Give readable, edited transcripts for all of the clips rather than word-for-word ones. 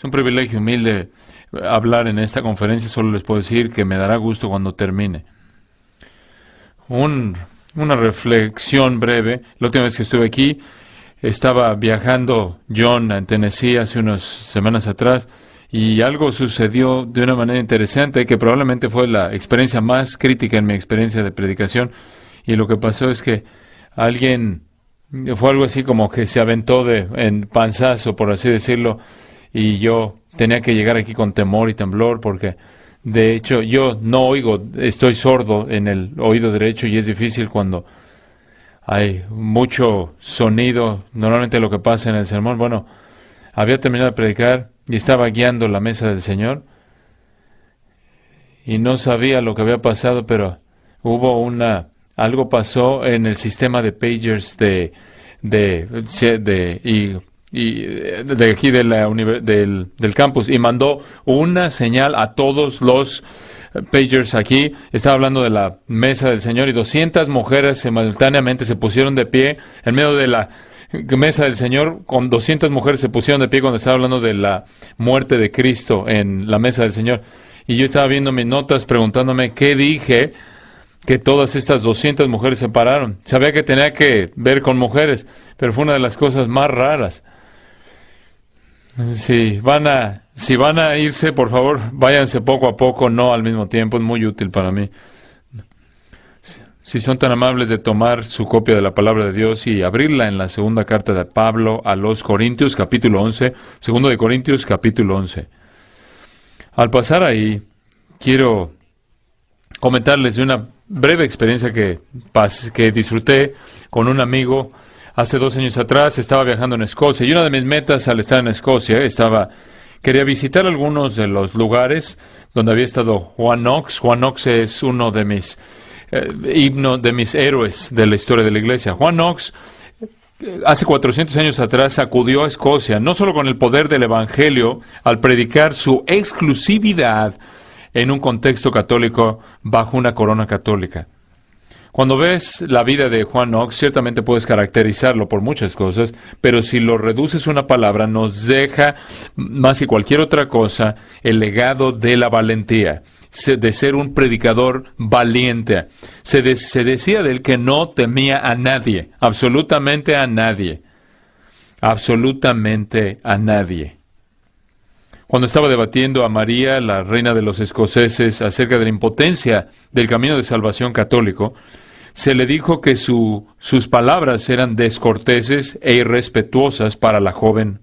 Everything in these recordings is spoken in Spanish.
Es un privilegio humilde hablar en esta conferencia. Solo les puedo decir que me dará gusto cuando termine. Una reflexión breve. La última vez que estuve aquí, estaba viajando John en Tennessee hace unas semanas atrás y algo sucedió de una manera interesante que probablemente fue la experiencia más crítica en mi experiencia de predicación. Y lo que pasó es que fue algo así como que se aventó en panzazo, por así decirlo, y yo tenía que llegar aquí con temor y temblor porque, de hecho, yo no oigo, estoy sordo en el oído derecho y es difícil cuando hay mucho sonido. Normalmente lo que pasa en el sermón, bueno, había terminado de predicar y estaba guiando la mesa del Señor y no sabía lo que había pasado, pero algo pasó en el sistema de pagers de aquí del campus y mandó una señal a todos los pagers aquí. Estaba hablando de la mesa del Señor y 200 mujeres simultáneamente se pusieron de pie en medio de la mesa del Señor. Con 200 mujeres se pusieron de pie cuando estaba hablando de la muerte de Cristo en la mesa del Señor. Y yo estaba viendo mis notas preguntándome qué dije, que todas estas 200 mujeres se pararon. Sabía que tenía que ver con mujeres, pero fue una de las cosas más raras. Si van a irse, por favor, váyanse poco a poco, no al mismo tiempo. Es muy útil para mí. Si son tan amables de tomar su copia de la palabra de Dios y abrirla en la segunda carta de Pablo a los Corintios, capítulo 11, segundo de Corintios, capítulo 11. Al pasar ahí, quiero comentarles de una breve experiencia que disfruté con un amigo hace 2 años atrás. Estaba viajando en Escocia y una de mis metas al estar en Escocia quería visitar algunos de los lugares donde había estado Juan Knox. Juan Knox es uno de mis de mis héroes de la historia de la iglesia. Juan Knox, hace 400 años atrás, sacudió a Escocia, no solo con el poder del Evangelio, al predicar su exclusividad en un contexto católico bajo una corona católica. Cuando ves la vida de Juan Knox, ciertamente puedes caracterizarlo por muchas cosas, pero si lo reduces a una palabra, nos deja, más que cualquier otra cosa, el legado de la valentía, de ser un predicador valiente. Se decía de él que no temía a nadie, absolutamente a nadie, absolutamente a nadie. Cuando estaba debatiendo a María, la reina de los escoceses, acerca de la impotencia del camino de salvación católico, se le dijo que sus palabras eran descorteses e irrespetuosas para la joven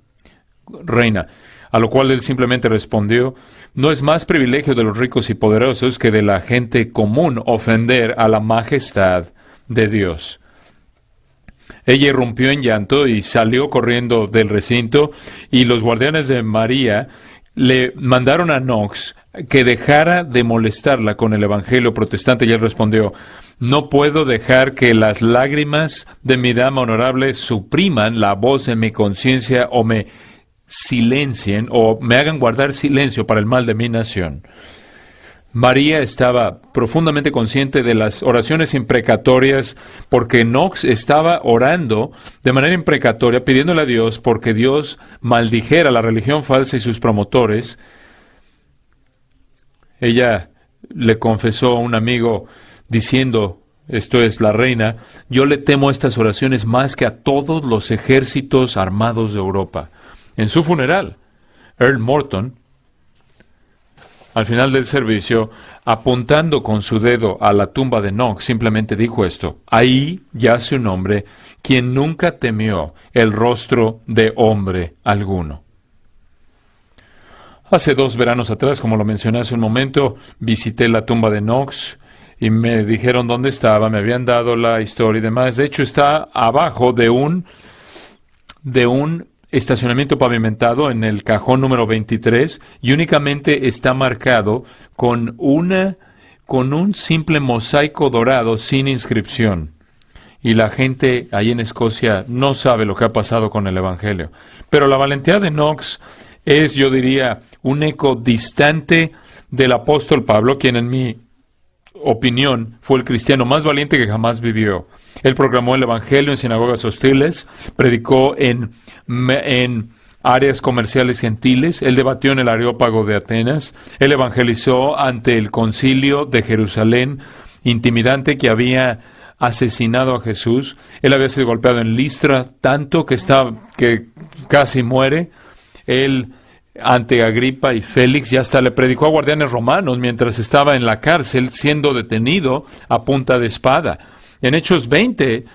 reina, a lo cual él simplemente respondió: no es más privilegio de los ricos y poderosos que de la gente común ofender a la majestad de Dios. Ella irrumpió en llanto y salió corriendo del recinto, y los guardianes de María le mandaron a Knox que dejara de molestarla con el evangelio protestante, y él respondió: no puedo dejar que las lágrimas de mi dama honorable supriman la voz de mi conciencia o me silencien o me hagan guardar silencio para el mal de mi nación. María estaba profundamente consciente de las oraciones imprecatorias, porque Knox estaba orando de manera imprecatoria, pidiéndole a Dios porque Dios maldijera la religión falsa y sus promotores. Ella le confesó a un amigo diciendo, esto es la reina: yo le temo estas oraciones más que a todos los ejércitos armados de Europa. En su funeral, Earl Morton, al final del servicio, apuntando con su dedo a la tumba de Knox, simplemente dijo esto: ahí yace un hombre quien nunca temió el rostro de hombre alguno. Hace 2 veranos atrás, como lo mencioné hace un momento, visité la tumba de Knox y me dijeron dónde estaba, me habían dado la historia y demás. De hecho, está abajo de un estacionamiento pavimentado en el cajón número 23, y únicamente está marcado con un simple mosaico dorado sin inscripción. Y la gente ahí en Escocia no sabe lo que ha pasado con el Evangelio. Pero la valentía de Knox es, yo diría, un eco distante del apóstol Pablo, quien en mi opinión fue el cristiano más valiente que jamás vivió. Él proclamó el Evangelio en sinagogas hostiles, predicó en áreas comerciales gentiles. Él debatió en el Areópago de Atenas. Él evangelizó ante el concilio de Jerusalén, intimidante, que había asesinado a Jesús. Él había sido golpeado en Listra tanto que casi muere. Él, ante Agripa y Félix, ya hasta le predicó a guardianes romanos mientras estaba en la cárcel siendo detenido a punta de espada. En Hechos 20,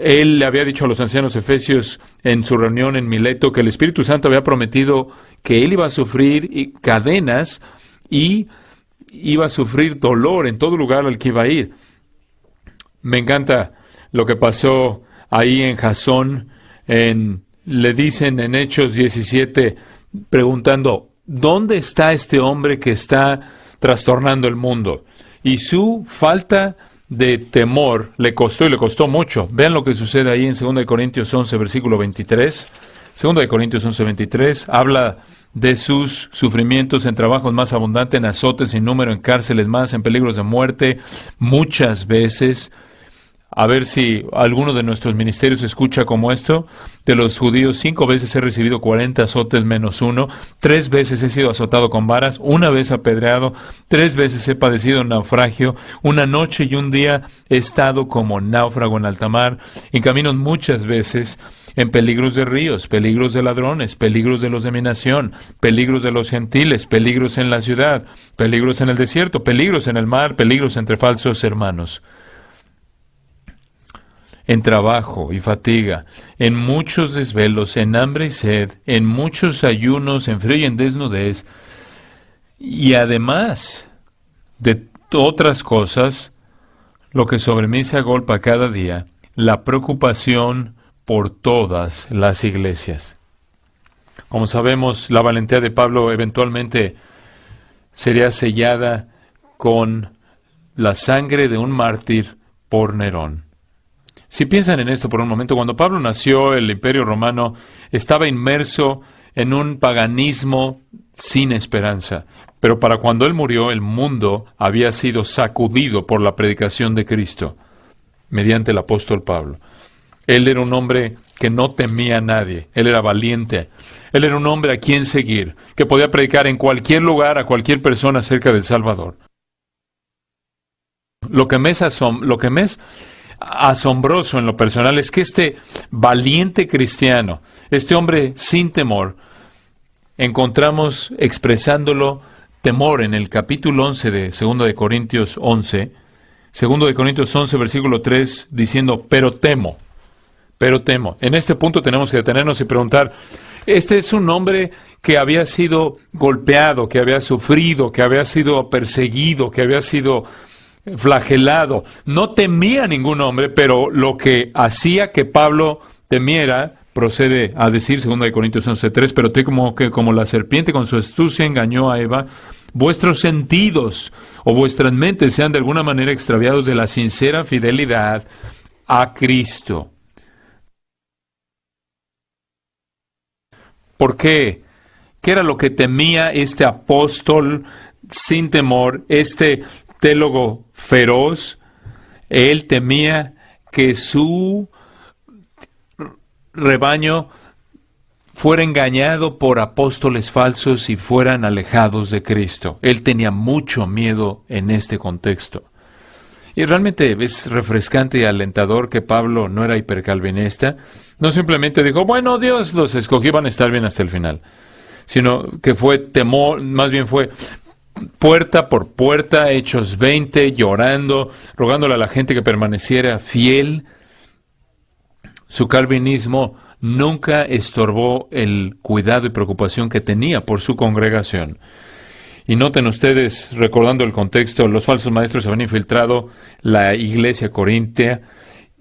él le había dicho a los ancianos efesios en su reunión en Mileto que el Espíritu Santo había prometido que él iba a sufrir cadenas y iba a sufrir dolor en todo lugar al que iba a ir. Me encanta lo que pasó ahí en Jasón. Le dicen en Hechos 17, preguntando, ¿dónde está este hombre que está trastornando el mundo? Y su falta de temor le costó, y le costó mucho. Vean lo que sucede ahí en 2 Corintios 11, versículo 23. 2 Corintios 11, 23, habla de sus sufrimientos en trabajos más abundantes, en azotes sin número, en cárceles más, en peligros de muerte, muchas veces. A ver si alguno de nuestros ministerios escucha como esto. De los judíos, 5 veces he recibido 40 azotes menos 1. 3 veces he sido azotado con varas. 1 vez apedreado. 3 veces he padecido naufragio. 1 noche y 1 día he estado como náufrago en alta mar. En caminos muchas veces, en peligros de ríos, peligros de ladrones, peligros de los de mi nación, peligros de los gentiles, peligros en la ciudad, peligros en el desierto, peligros en el mar, peligros entre falsos hermanos. En trabajo y fatiga, en muchos desvelos, en hambre y sed, en muchos ayunos, en frío y en desnudez, y además de otras cosas, lo que sobre mí se agolpa cada día, la preocupación por todas las iglesias. Como sabemos, la valentía de Pablo eventualmente sería sellada con la sangre de un mártir por Nerón. Si piensan en esto por un momento, cuando Pablo nació, el Imperio Romano estaba inmerso en un paganismo sin esperanza. Pero para cuando él murió, el mundo había sido sacudido por la predicación de Cristo, mediante el apóstol Pablo. Él era un hombre que no temía a nadie. Él era valiente. Él era un hombre a quien seguir, que podía predicar en cualquier lugar a cualquier persona acerca del Salvador. Lo que me es asombroso en lo personal es que este valiente cristiano, este hombre sin temor, encontramos expresándolo temor en el capítulo 11 de 2 de Corintios 11, 2 de Corintios 11, versículo 3, diciendo, pero temo. En este punto tenemos que detenernos y preguntar, este es un hombre que había sido golpeado, que había sufrido, que había sido perseguido, que había sido flagelado. No temía a ningún hombre, pero lo que hacía que Pablo temiera, procede a decir 2 de Corintios 11:3, pero como la serpiente con su astucia engañó a Eva, vuestros sentidos o vuestras mentes sean de alguna manera extraviados de la sincera fidelidad a Cristo. ¿Por qué? ¿Qué era lo que temía este apóstol sin temor, este teólogo feroz? Él temía que su rebaño fuera engañado por apóstoles falsos y fueran alejados de Cristo. Él tenía mucho miedo en este contexto. Y realmente es refrescante y alentador que Pablo no era hipercalvinista. No simplemente dijo, bueno, Dios los escogió, van a estar bien hasta el final. Sino que fue temor, más bien fue puerta por puerta, Hechos 20, llorando, rogándole a la gente que permaneciera fiel. Su calvinismo nunca estorbó el cuidado y preocupación que tenía por su congregación. Y noten ustedes, recordando el contexto, los falsos maestros habían infiltrado la iglesia corintia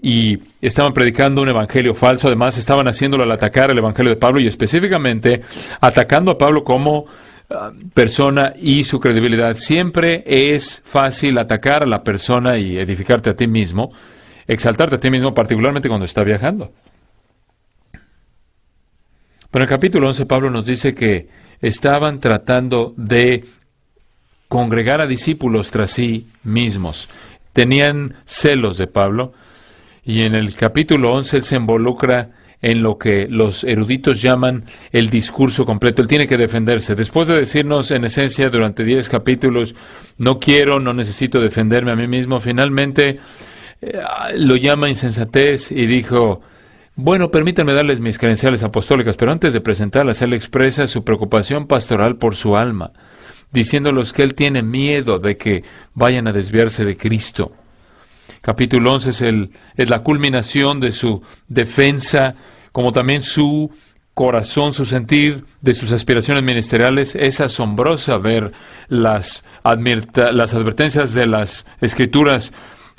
y estaban predicando un evangelio falso. Además, estaban haciéndolo al atacar el evangelio de Pablo y específicamente atacando a Pablo como persona y su credibilidad. Siempre es fácil atacar a la persona y edificarte a ti mismo, exaltarte a ti mismo, particularmente cuando está viajando. Pero en el capítulo 11 Pablo nos dice que estaban tratando de congregar a discípulos tras sí mismos. Tenían celos de Pablo y en el capítulo 11 él se involucra en lo que los eruditos llaman el discurso completo. Él tiene que defenderse. Después de decirnos, en esencia, durante 10 capítulos, no necesito defenderme a mí mismo, finalmente lo llama insensatez y dijo, bueno, permítanme darles mis credenciales apostólicas, pero antes de presentarlas, él expresa su preocupación pastoral por su alma, diciéndoles que él tiene miedo de que vayan a desviarse de Cristo. Capítulo 11 es la culminación de su defensa, como también su corazón, su sentir de sus aspiraciones ministeriales. Es asombrosa ver las advertencias de las Escrituras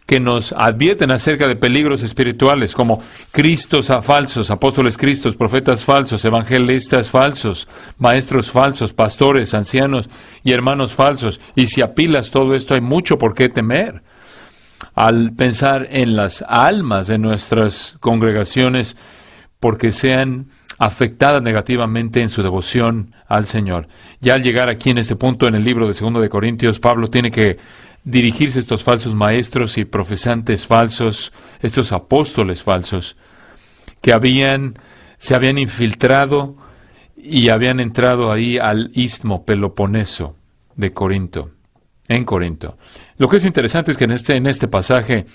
que nos advierten acerca de peligros espirituales, como cristos falsos, apóstoles cristos, profetas falsos, evangelistas falsos, maestros falsos, pastores, ancianos y hermanos falsos. Y si apilas todo esto, hay mucho por qué temer. Al pensar en las almas de nuestras congregaciones, porque sean afectadas negativamente en su devoción al Señor. Ya al llegar aquí en este punto en el libro de 2 de Corintios, Pablo tiene que dirigirse a estos falsos maestros y profesantes falsos, estos apóstoles falsos, que se habían infiltrado y habían entrado ahí al istmo Peloponeso de Corinto, en Corinto. Lo que es interesante es que en este pasaje,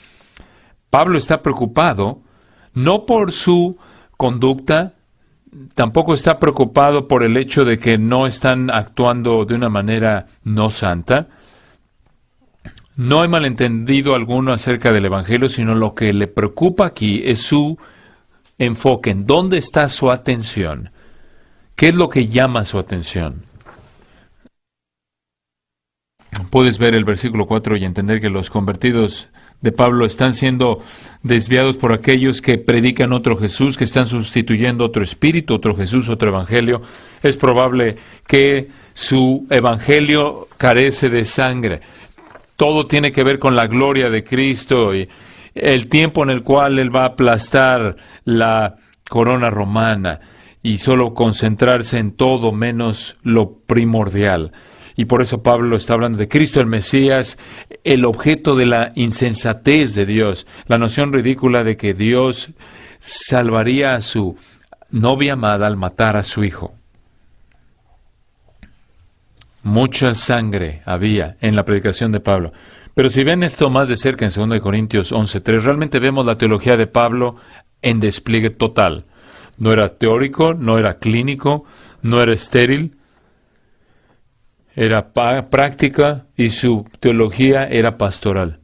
Pablo está preocupado no por su conducta, tampoco está preocupado por el hecho de que no están actuando de una manera no santa. No hay malentendido alguno acerca del Evangelio, sino lo que le preocupa aquí es su enfoque, en dónde está su atención, qué es lo que llama su atención. Puedes ver el versículo 4 y entender que los convertidos de Pablo están siendo desviados por aquellos que predican otro Jesús, que están sustituyendo otro espíritu, otro Jesús, otro evangelio. Es probable que su evangelio carece de sangre. Todo tiene que ver con la gloria de Cristo y el tiempo en el cual Él va a aplastar la corona romana y solo concentrarse en todo menos lo primordial. Y por eso Pablo está hablando de Cristo el Mesías, el objeto de la insensatez de Dios, la noción ridícula de que Dios salvaría a su novia amada al matar a su hijo. Mucha sangre había en la predicación de Pablo. Pero si ven esto más de cerca en 2 de Corintios 11:3, realmente vemos la teología de Pablo en despliegue total. No era teórico, no era clínico, no era estéril, era práctica y su teología era pastoral.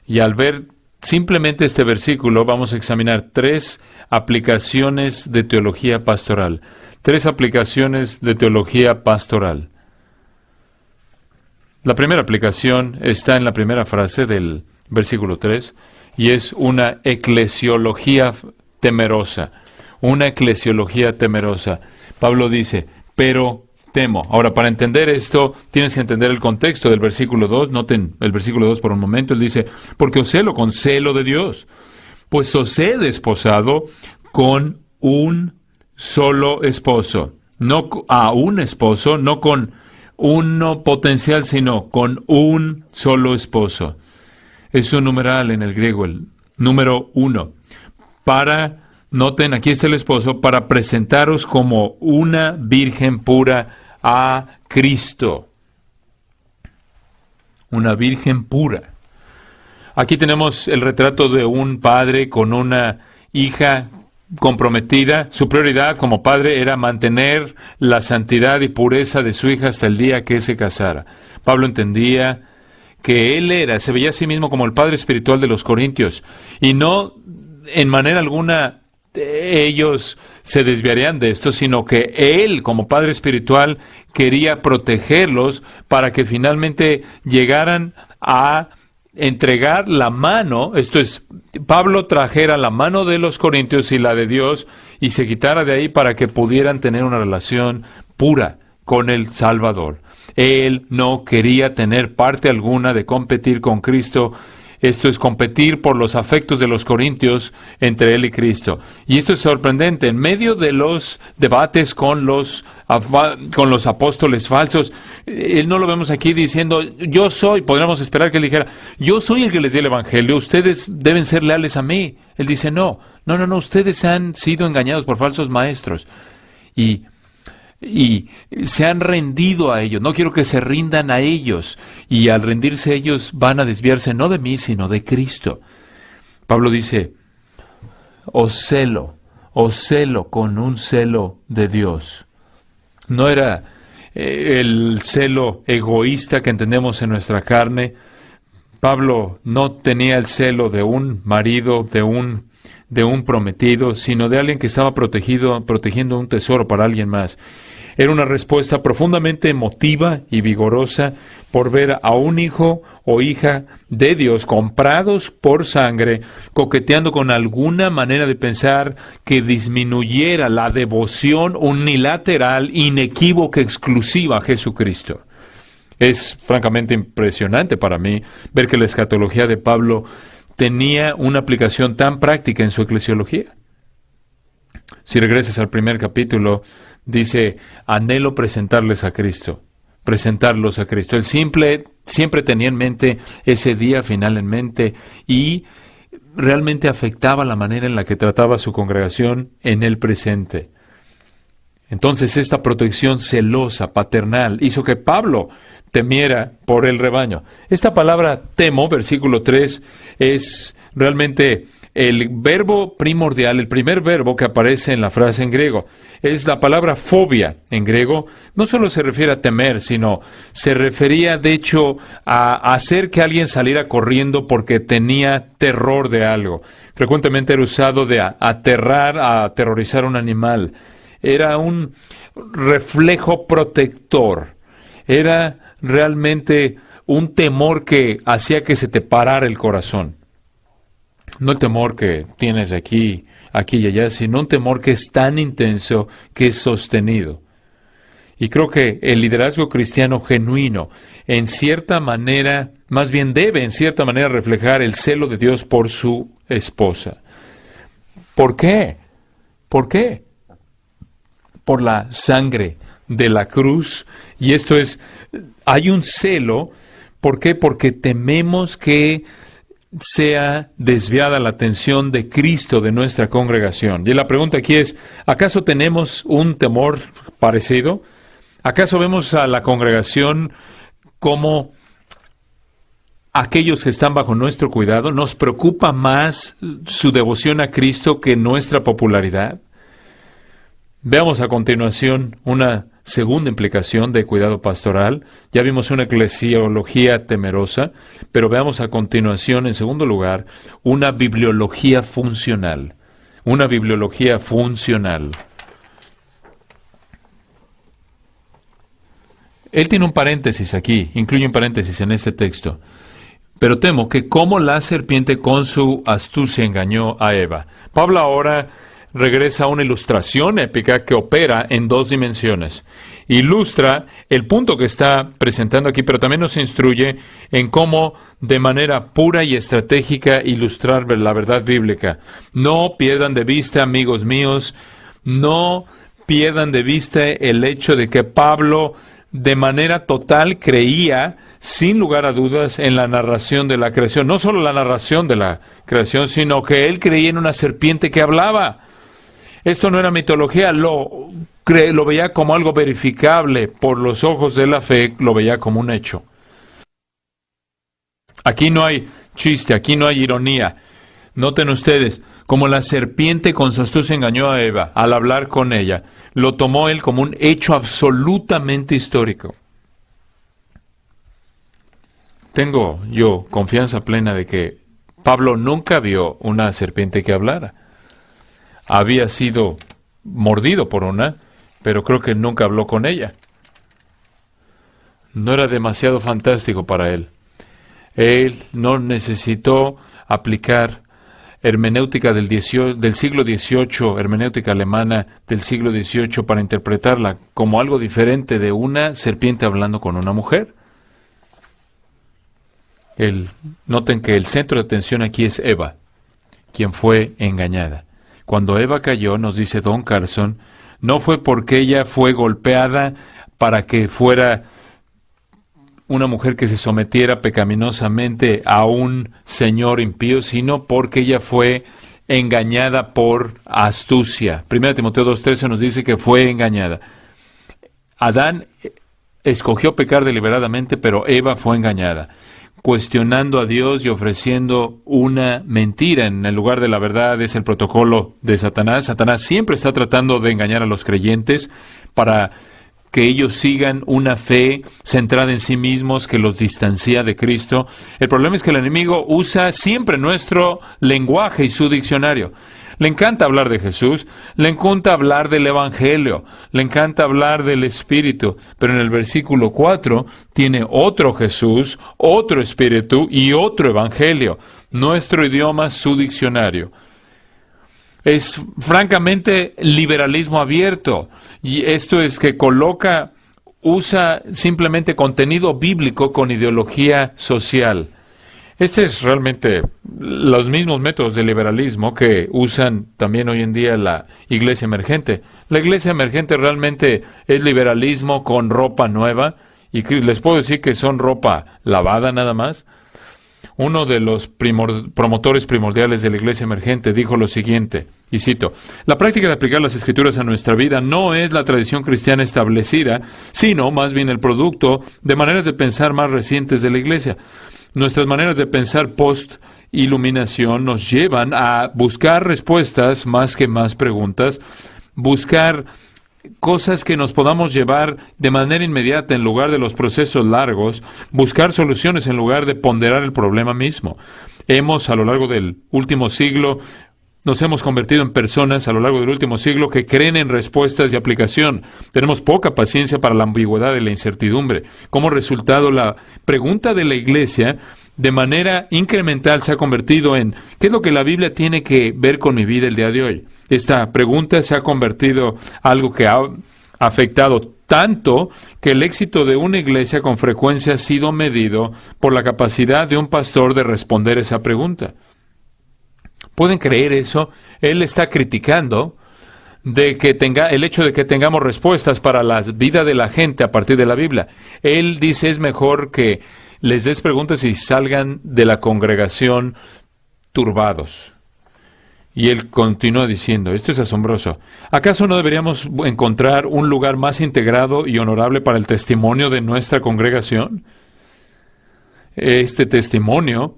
Y al ver simplemente este versículo, vamos a examinar 3 aplicaciones de teología pastoral. 3 aplicaciones de teología pastoral. La primera aplicación está en la primera frase del versículo 3 y es una eclesiología temerosa. Una eclesiología temerosa. Pablo dice, pero temo. Ahora, para entender esto, tienes que entender el contexto del versículo 2. Noten el versículo 2 por un momento. Él dice, porque os celo con celo de Dios, pues os he desposado con un solo esposo. No a un esposo, no con uno potencial, sino con un solo esposo. Es un numeral en el griego, el número 1. Noten, aquí está el esposo, para presentaros como una virgen pura a Cristo. Una virgen pura. Aquí tenemos el retrato de un padre con una hija comprometida. Su prioridad como padre era mantener la santidad y pureza de su hija hasta el día que se casara. Pablo entendía que se veía a sí mismo como el padre espiritual de los corintios, y no en manera alguna ellos se desviarían de esto, sino que él, como padre espiritual, quería protegerlos para que finalmente llegaran a entregar la mano, esto es, Pablo trajera la mano de los corintios y la de Dios y se quitara de ahí para que pudieran tener una relación pura con el Salvador. Él no quería tener parte alguna de competir con Cristo. Esto es competir por los afectos de los corintios entre él y Cristo. Y esto es sorprendente. En medio de los debates con los apóstoles falsos, él no lo vemos aquí diciendo, podríamos esperar que él dijera, yo soy el que les di el Evangelio, ustedes deben ser leales a mí. Él dice, no, No, no, no, ustedes han sido engañados por falsos maestros y se han rendido a ellos. No quiero que se rindan a ellos, y al rendirse ellos van a desviarse no de mí, sino de Cristo. Pablo dice, os celo con un celo de Dios. No era el celo egoísta que entendemos en nuestra carne. Pablo no tenía el celo de un marido, de un prometido, sino de alguien que estaba protegiendo un tesoro para alguien más. Era una respuesta profundamente emotiva y vigorosa por ver a un hijo o hija de Dios comprados por sangre, coqueteando con alguna manera de pensar que disminuyera la devoción unilateral, inequívoca, exclusiva a Jesucristo. Es francamente impresionante para mí ver que la escatología de Pablo tenía una aplicación tan práctica en su eclesiología. Si regresas al primer capítulo, dice, anhelo presentarlos a Cristo. Él siempre tenía en mente ese día final en mente, y realmente afectaba la manera en la que trataba a su congregación en el presente. Entonces, esta protección celosa, paternal, hizo que Pablo temiera por el rebaño. Esta palabra temo, versículo 3, es realmente el verbo primordial, el primer verbo que aparece en la frase en griego. Es la palabra fobia en griego. No solo se refiere a temer, sino se refería, de hecho, a hacer que alguien saliera corriendo porque tenía terror de algo. Frecuentemente era usado de aterrorizar a un animal. Era un reflejo protector. Era realmente un temor que hacía que se te parara el corazón. No el temor que tienes aquí y allá, sino un temor que es tan intenso que es sostenido. Y creo que el liderazgo cristiano genuino, en cierta manera, más bien debe en cierta manera reflejar el celo de Dios por su esposa. ¿Por qué? ¿Por qué? Por la sangre de la cruz. Y esto es, hay un celo. ¿Por qué? Porque tememos que sea desviada la atención de Cristo de nuestra congregación. Y la pregunta aquí es, ¿acaso tenemos un temor parecido? ¿Acaso vemos a la congregación como aquellos que están bajo nuestro cuidado? ¿Nos preocupa más su devoción a Cristo que nuestra popularidad? Veamos a continuación una segunda implicación de cuidado pastoral. Ya vimos una eclesiología temerosa, pero veamos a continuación, en segundo lugar, una bibliología funcional. Una bibliología funcional. Él tiene un paréntesis aquí, incluye un paréntesis en este texto. Pero temo que como la serpiente con su astucia engañó a Eva. Pablo ahora regresa a una ilustración épica que opera en dos dimensiones. Ilustra el punto que está presentando aquí, pero también nos instruye en cómo, de manera pura y estratégica, ilustrar la verdad bíblica. No pierdan de vista, amigos míos, no pierdan de vista el hecho de que Pablo, de manera total, creía, sin lugar a dudas, en la narración de la creación. No solo la narración de la creación, sino que él creía en una serpiente que hablaba. Esto no era mitología, lo veía como algo verificable por los ojos de la fe, lo veía como un hecho. Aquí no hay chiste, aquí no hay ironía. Noten ustedes, como la serpiente con su astucia engañó a Eva al hablar con ella, lo tomó él como un hecho absolutamente histórico. Tengo yo confianza plena de que Pablo nunca vio una serpiente que hablara. Había sido mordido por una, pero creo que nunca habló con ella. No era demasiado fantástico para él. Él no necesitó aplicar hermenéutica del siglo XVIII, hermenéutica alemana del siglo XVIII, para interpretarla como algo diferente de una serpiente hablando con una mujer. Noten que el centro de atención aquí es Eva, quien fue engañada. Cuando Eva cayó, nos dice Don Carson, no fue porque ella fue golpeada para que fuera una mujer que se sometiera pecaminosamente a un señor impío, sino porque ella fue engañada por astucia. 1 Timoteo 2:13 nos dice que fue engañada. Adán escogió pecar deliberadamente, pero Eva fue engañada, cuestionando a Dios y ofreciendo una mentira en el lugar de la verdad. Es el protocolo de Satanás. Satanás siempre está tratando de engañar a los creyentes para que ellos sigan una fe centrada en sí mismos que los distancia de Cristo. El problema es que el enemigo usa siempre nuestro lenguaje y su diccionario. Le encanta hablar de Jesús, le encanta hablar del Evangelio, le encanta hablar del Espíritu, pero en el versículo 4 tiene otro Jesús, otro Espíritu y otro Evangelio. Nuestro idioma, su diccionario. Es francamente liberalismo abierto, y esto es que usa simplemente contenido bíblico con ideología social. Este es realmente los mismos métodos de liberalismo que usan también hoy en día la iglesia emergente. La iglesia emergente realmente es liberalismo con ropa nueva, y les puedo decir que son ropa lavada nada más. Uno de los promotores primordiales de la iglesia emergente dijo lo siguiente, y cito: "La práctica de aplicar las Escrituras a nuestra vida no es la tradición cristiana establecida, sino más bien el producto de maneras de pensar más recientes de la iglesia. Nuestras maneras de pensar post-iluminación nos llevan a buscar respuestas más que más preguntas, buscar cosas que nos podamos llevar de manera inmediata en lugar de los procesos largos, buscar soluciones en lugar de ponderar el problema mismo. A lo largo del último siglo, nos hemos convertido en personas a lo largo del último siglo que creen en respuestas de aplicación. Tenemos poca paciencia para la ambigüedad y la incertidumbre. Como resultado, la pregunta de la iglesia de manera incremental se ha convertido en ¿qué es lo que la Biblia tiene que ver con mi vida el día de hoy? Esta pregunta se ha convertido en algo que ha afectado tanto que el éxito de una iglesia con frecuencia ha sido medido por la capacidad de un pastor de responder esa pregunta. ¿Pueden creer eso? Él está criticando el hecho de que tengamos respuestas para la vida de la gente a partir de la Biblia. Él dice es mejor que les des preguntas y salgan de la congregación turbados. Y él continúa diciendo, esto es asombroso, ¿acaso no deberíamos encontrar un lugar más integrado y honorable para el testimonio de nuestra congregación? Este testimonio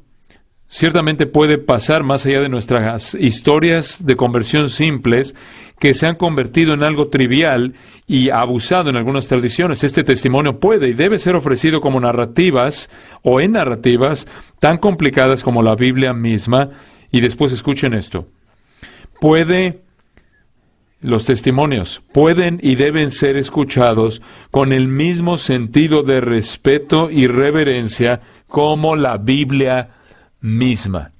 ciertamente puede pasar más allá de nuestras historias de conversión simples que se han convertido en algo trivial y abusado en algunas tradiciones. Este testimonio puede y debe ser ofrecido como narrativas o en narrativas tan complicadas como la Biblia misma. Y después escuchen esto. Los testimonios pueden y deben ser escuchados con el mismo sentido de respeto y reverencia como la Biblia misma.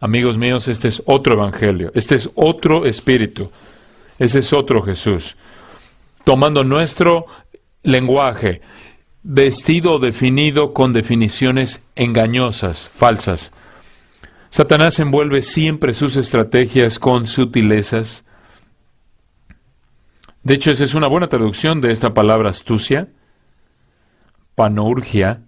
Amigos míos, este es otro evangelio, este es otro espíritu, ese es otro Jesús, tomando nuestro lenguaje, vestido o definido con definiciones engañosas, falsas. Satanás envuelve siempre sus estrategias con sutilezas. De hecho, esa es una buena traducción de esta palabra astucia, panourgia.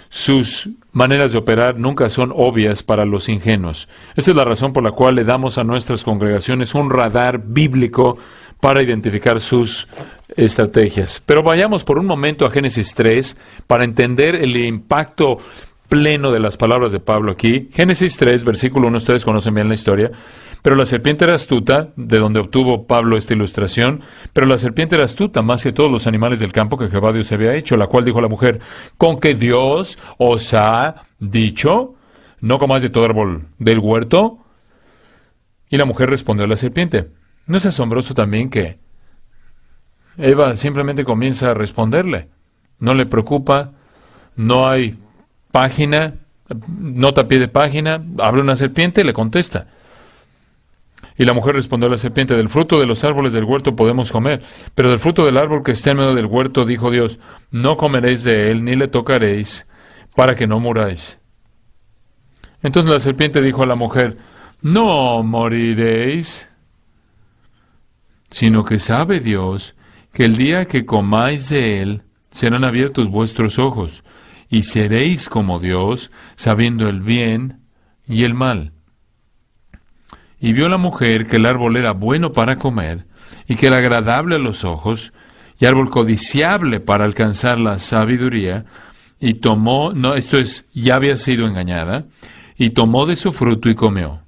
Sus maneras de operar nunca son obvias para los ingenuos. Esta es la razón por la cual le damos a nuestras congregaciones un radar bíblico para identificar sus estrategias. Pero vayamos por un momento a Génesis 3 para entender el impacto pleno de las palabras de Pablo aquí. Génesis 3, versículo 1, ustedes conocen bien la historia. Pero la serpiente era astuta, de donde obtuvo Pablo esta ilustración, pero la serpiente era astuta más que todos los animales del campo que Jehová Dios había hecho, la cual dijo a la mujer, ¿con que Dios os ha dicho, no comáis de todo árbol del huerto? Y la mujer respondió a la serpiente. ¿No es asombroso también que Eva simplemente comienza a responderle? No le preocupa, no hay página, nota a pie de página, abre una serpiente y le contesta. Y la mujer respondió a la serpiente, del fruto de los árboles del huerto podemos comer, pero del fruto del árbol que está en medio del huerto, dijo Dios, no comeréis de él, ni le tocaréis, para que no muráis. Entonces la serpiente dijo a la mujer, no moriréis, sino que sabe Dios que el día que comáis de él, serán abiertos vuestros ojos, y seréis como Dios, sabiendo el bien y el mal. Y vio la mujer que el árbol era bueno para comer, y que era agradable a los ojos, y árbol codiciable para alcanzar la sabiduría, y tomó, no, esto es, ya había sido engañada, y tomó de su fruto y comió.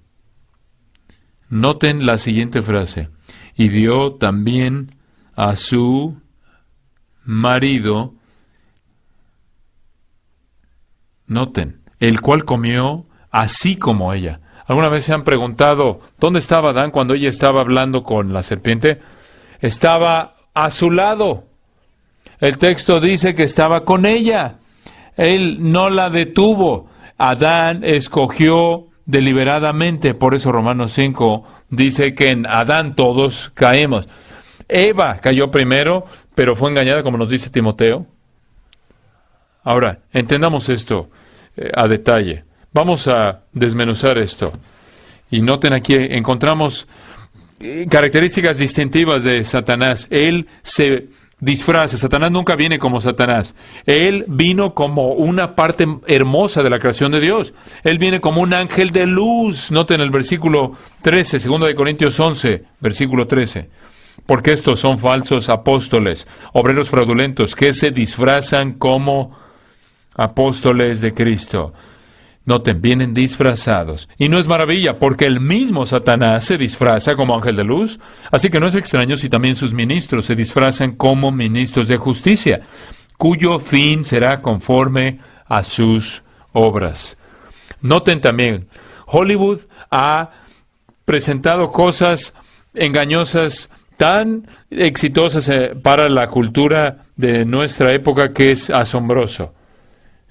Noten la siguiente frase, y dio también a su marido, noten, el cual comió así como ella. ¿Alguna vez se han preguntado dónde estaba Adán cuando ella estaba hablando con la serpiente? Estaba a su lado. El texto dice que estaba con ella. Él no la detuvo. Adán escogió deliberadamente. Por eso Romanos 5 dice que en Adán todos caemos. Eva cayó primero, pero fue engañada, como nos dice Timoteo. Ahora, entendamos esto a detalle. Vamos a desmenuzar esto. Y noten aquí, encontramos características distintivas de Satanás. Él se disfraza. Satanás nunca viene como Satanás. Él vino como una parte hermosa de la creación de Dios. Él viene como un ángel de luz. Noten el versículo 13, 2 de Corintios 11, versículo 13. Porque estos son falsos apóstoles, obreros fraudulentos, que se disfrazan como apóstoles de Cristo. Noten, vienen disfrazados. Y no es maravilla, porque el mismo Satanás se disfraza como ángel de luz. Así que no es extraño si también sus ministros se disfrazan como ministros de justicia, cuyo fin será conforme a sus obras. Noten también, Hollywood ha presentado cosas engañosas tan exitosas para la cultura de nuestra época que es asombroso.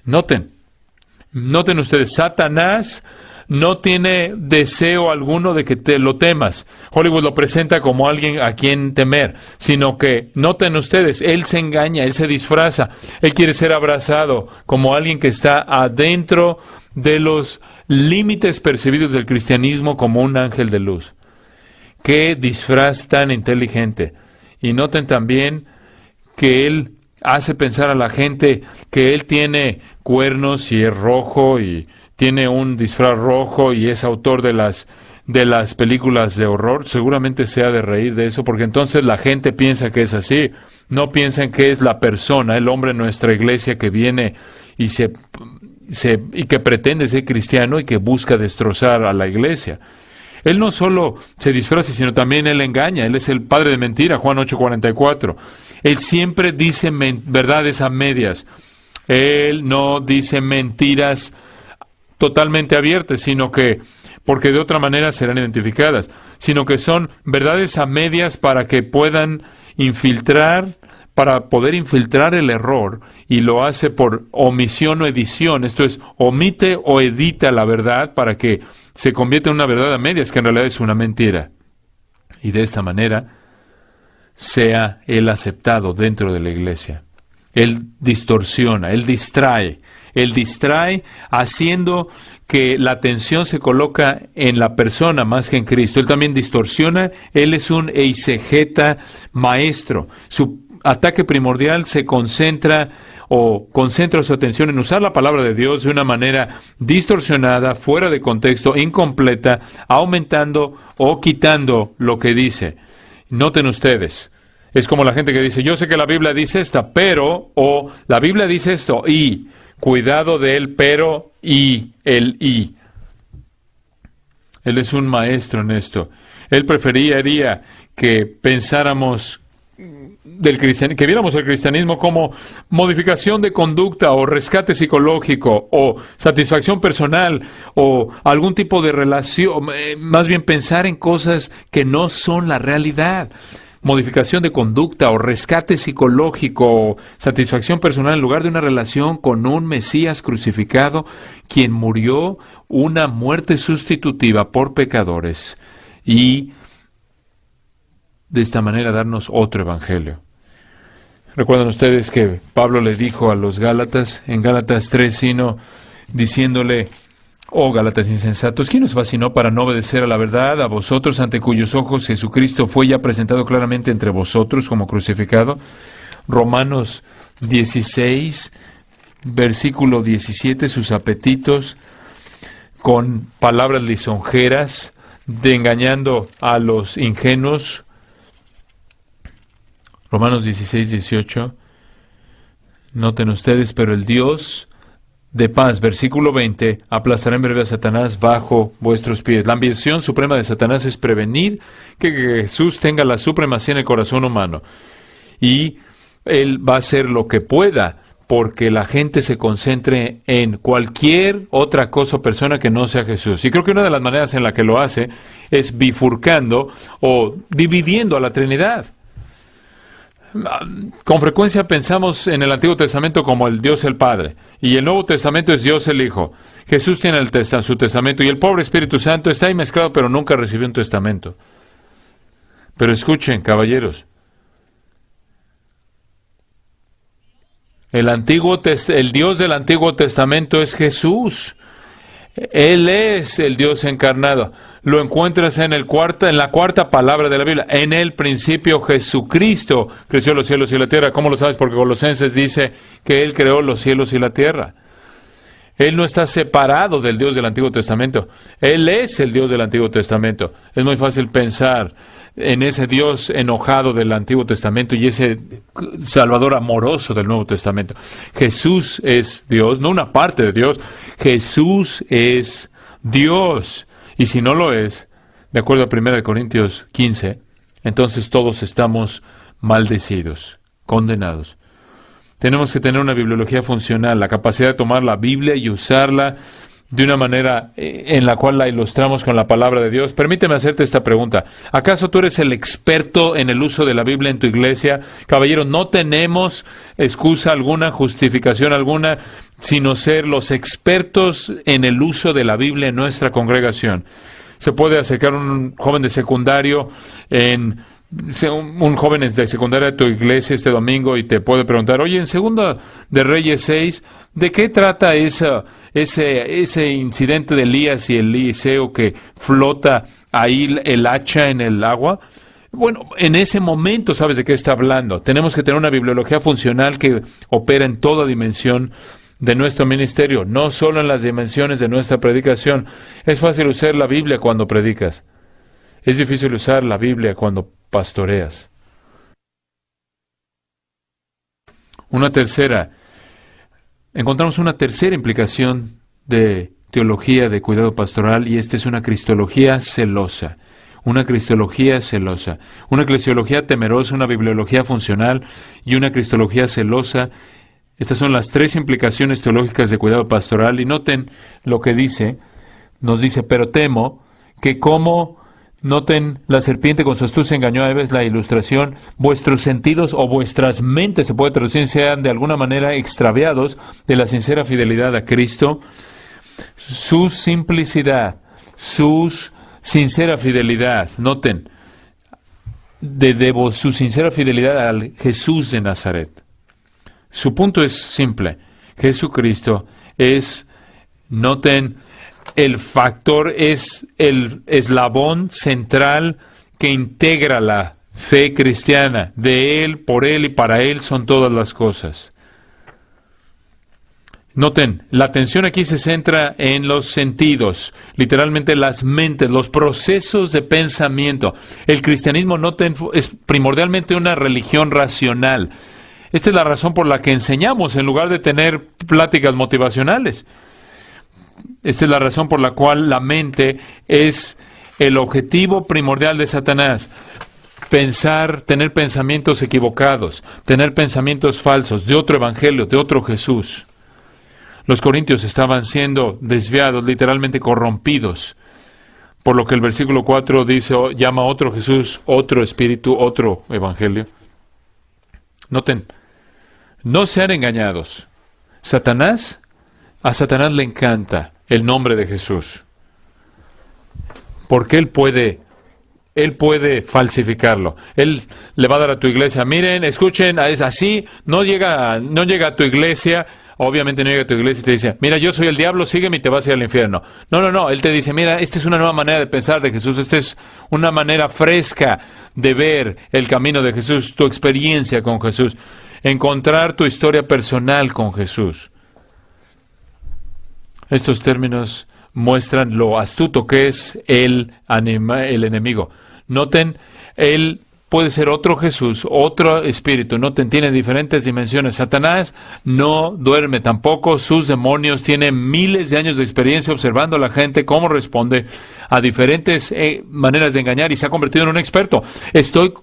Noten ustedes, Satanás no tiene deseo alguno de que te lo temas. Hollywood lo presenta como alguien a quien temer, sino que, noten ustedes, él se engaña, él se disfraza, él quiere ser abrazado como alguien que está adentro de los límites percibidos del cristianismo como un ángel de luz. ¡Qué disfraz tan inteligente! Y noten también que él hace pensar a la gente que él tiene cuernos y es rojo y tiene un disfraz rojo y es autor de las películas de horror. Seguramente se ha de reír de eso, porque entonces la gente piensa que es así. No piensan que es la persona, el hombre en nuestra iglesia que viene y que pretende ser cristiano y que busca destrozar a la iglesia. Él no solo se disfraza, sino también él engaña. Él es el padre de mentira, Juan 8:44. Él siempre dice verdades a medias. Él no dice mentiras totalmente abiertas, sino que, porque de otra manera serán identificadas, sino que son verdades a medias para que puedan para poder infiltrar el error, y lo hace por omisión o edición. Esto es, omite o edita la verdad para que se convierta en una verdad a medias, que en realidad es una mentira. Y de esta manera sea él aceptado dentro de la iglesia. Él distorsiona, él distrae haciendo que la atención se coloca en la persona más que en Cristo. Él también distorsiona, él es un eisegeta maestro. Su ataque primordial se concentra su atención en usar la palabra de Dios de una manera distorsionada, fuera de contexto, incompleta, aumentando o quitando lo que dice. Noten ustedes, es como la gente que dice, yo sé que la Biblia dice esta, pero, o la Biblia dice esto, y, cuidado del pero, y, el y. Él es un maestro en esto. Él preferiría que pensáramos que viéramos el cristianismo como modificación de conducta o rescate psicológico o satisfacción personal o algún tipo de relación, más bien pensar en cosas que no son la realidad. Modificación de conducta o rescate psicológico o satisfacción personal en lugar de una relación con un Mesías crucificado, quien murió una muerte sustitutiva por pecadores, y de esta manera darnos otro evangelio. Recuerdan ustedes que Pablo le dijo a los Gálatas, en Gálatas 3:1, diciéndole, oh Gálatas insensatos, ¿quién os fascinó para no obedecer a la verdad, a vosotros ante cuyos ojos Jesucristo fue ya presentado claramente entre vosotros como crucificado? Romanos 16, versículo 17, sus apetitos con palabras lisonjeras, de engañando a los ingenuos. Romanos 16, 18. Noten ustedes, pero el Dios de paz, versículo 20, aplastará en breve a Satanás bajo vuestros pies. La ambición suprema de Satanás es prevenir que Jesús tenga la supremacía en el corazón humano. Y él va a hacer lo que pueda porque la gente se concentre en cualquier otra cosa o persona que no sea Jesús. Y creo que una de las maneras en la que lo hace es bifurcando o dividiendo a la Trinidad. Con frecuencia pensamos en el Antiguo Testamento como el Dios el Padre, y el Nuevo Testamento es Dios el Hijo. Jesús tiene su testamento, y el pobre Espíritu Santo está ahí mezclado, pero nunca recibió un testamento. Pero escuchen, caballeros, el Dios del Antiguo Testamento es Jesús. Él es el Dios encarnado. Lo encuentras en la cuarta palabra de la Biblia. En el principio Jesucristo creció los cielos y la tierra. ¿Cómo lo sabes? Porque Colosenses dice que Él creó los cielos y la tierra. Él no está separado del Dios del Antiguo Testamento. Él es el Dios del Antiguo Testamento. Es muy fácil pensar en ese Dios enojado del Antiguo Testamento y ese Salvador amoroso del Nuevo Testamento. Jesús es Dios, no una parte de Dios. Jesús es Dios. Y si no lo es, de acuerdo a 1 Corintios 15, entonces todos estamos maldecidos, condenados. Tenemos que tener una bibliología funcional, la capacidad de tomar la Biblia y usarla de una manera en la cual la ilustramos con la palabra de Dios. Permíteme hacerte esta pregunta. ¿Acaso tú eres el experto en el uso de la Biblia en tu iglesia? Caballero, no tenemos excusa alguna, justificación alguna, sino ser los expertos en el uso de la Biblia en nuestra congregación. Se puede acercar un joven de secundario un joven de secundaria de tu iglesia este domingo y te puede preguntar, oye, en Segunda de Reyes 6, ¿de qué trata ese incidente de Elías y Eliseo que flota ahí el hacha en el agua? Bueno, en ese momento sabes de qué está hablando. Tenemos que tener una bibliología funcional que opera en toda dimensión de nuestro ministerio, no solo en las dimensiones de nuestra predicación. Es fácil usar la Biblia cuando predicas. Es difícil usar la Biblia cuando pastoreas. Encontramos una tercera implicación de teología de cuidado pastoral, y esta es una cristología celosa. Una cristología celosa. Una eclesiología temerosa, una bibliología funcional y una cristología celosa. Estas son las tres implicaciones teológicas de cuidado pastoral, y noten lo que nos dice, pero temo que noten, la serpiente con su astucia engañó a Eva, es la ilustración. Vuestros sentidos o vuestras mentes, se puede traducir, sean de alguna manera extraviados de la sincera fidelidad a Cristo. Su simplicidad, su sincera fidelidad, noten, su sincera fidelidad al Jesús de Nazaret. Su punto es simple. Jesucristo noten, el factor es el eslabón central que integra la fe cristiana. De Él, por Él y para Él son todas las cosas. Noten, la atención aquí se centra en los sentidos, literalmente las mentes, los procesos de pensamiento. El cristianismo, noten, es primordialmente una religión racional. Esta es la razón por la que enseñamos en lugar de tener pláticas motivacionales. Esta es la razón por la cual la mente es el objetivo primordial de Satanás. Tener pensamientos equivocados, tener pensamientos falsos, de otro evangelio, de otro Jesús. Los corintios estaban siendo desviados, literalmente corrompidos, por lo que el versículo 4 dice, llama a otro Jesús, otro espíritu, otro evangelio. Noten, no sean engañados. A Satanás le encanta el nombre de Jesús, porque él puede falsificarlo. Él le va a dar a tu iglesia, miren, escuchen, es así, no llega a tu iglesia, obviamente no llega a tu iglesia y te dice, mira, yo soy el diablo, sígueme y te vas a ir al infierno. No, él te dice, mira, esta es una nueva manera de pensar de Jesús, esta es una manera fresca de ver el camino de Jesús, tu experiencia con Jesús, encontrar tu historia personal con Jesús. Estos términos muestran lo astuto que es el enemigo. Noten, él puede ser otro Jesús, otro espíritu. Noten, tiene diferentes dimensiones. Satanás no duerme tampoco. Sus demonios tienen miles de años de experiencia observando a la gente cómo responde a diferentes maneras de engañar y se ha convertido en un experto. Estoy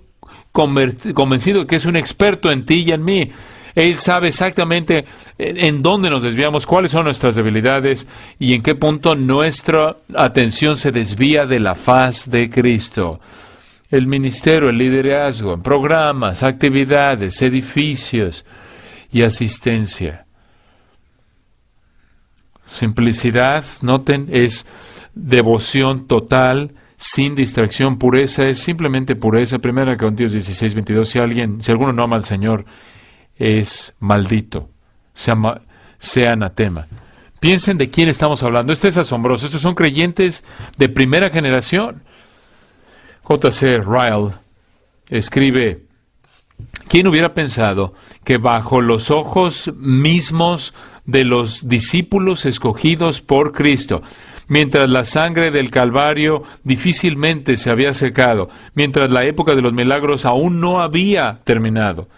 convencido de que es un experto en ti y en mí. Él sabe exactamente en dónde nos desviamos, cuáles son nuestras debilidades y en qué punto nuestra atención se desvía de la faz de Cristo. El ministerio, el liderazgo, programas, actividades, edificios y asistencia. Simplicidad, noten, es devoción total, sin distracción. Pureza es simplemente pureza. 1 Corintios 16:22. Si alguno no ama al Señor, es maldito, sea anatema. Piensen de quién estamos hablando. Esto es asombroso. Estos son creyentes de primera generación. J.C. Ryle escribe: ¿quién hubiera pensado que bajo los ojos mismos de los discípulos escogidos por Cristo, mientras la sangre del Calvario difícilmente se había secado, mientras la época de los milagros aún no había terminado,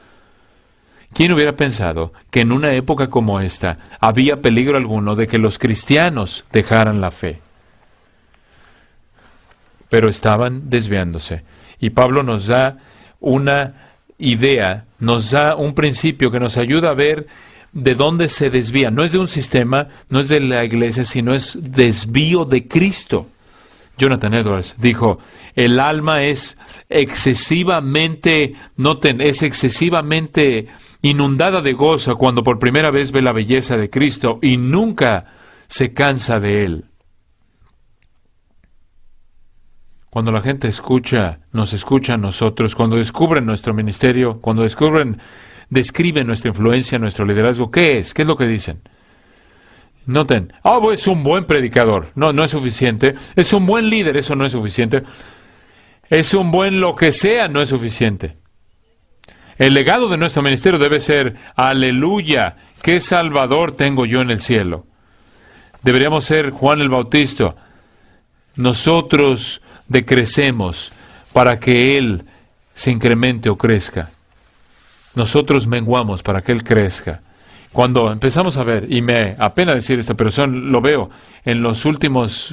quién hubiera pensado que en una época como esta había peligro alguno de que los cristianos dejaran la fe? Pero estaban desviándose. Y Pablo nos da una idea, nos da un principio que nos ayuda a ver de dónde se desvía. No es de un sistema, no es de la iglesia, sino es desvío de Cristo. Jonathan Edwards dijo: el alma es excesivamente, noten, es excesivamente inundada de gozo cuando por primera vez ve la belleza de Cristo y nunca se cansa de Él. Cuando la gente nos escucha a nosotros, cuando descubren nuestro ministerio, cuando describen nuestra influencia, nuestro liderazgo, ¿qué es? ¿Qué es lo que dicen? Noten, es un buen predicador. No, no es suficiente. Es un buen líder, eso no es suficiente. Es un buen lo que sea, no es suficiente. El legado de nuestro ministerio debe ser: aleluya, qué Salvador tengo yo en el cielo. Deberíamos ser Juan el Bautista. Nosotros decrecemos para que Él se incremente o crezca. Nosotros menguamos para que Él crezca. Cuando empezamos a ver, y me apena decir esto, pero lo veo en los últimos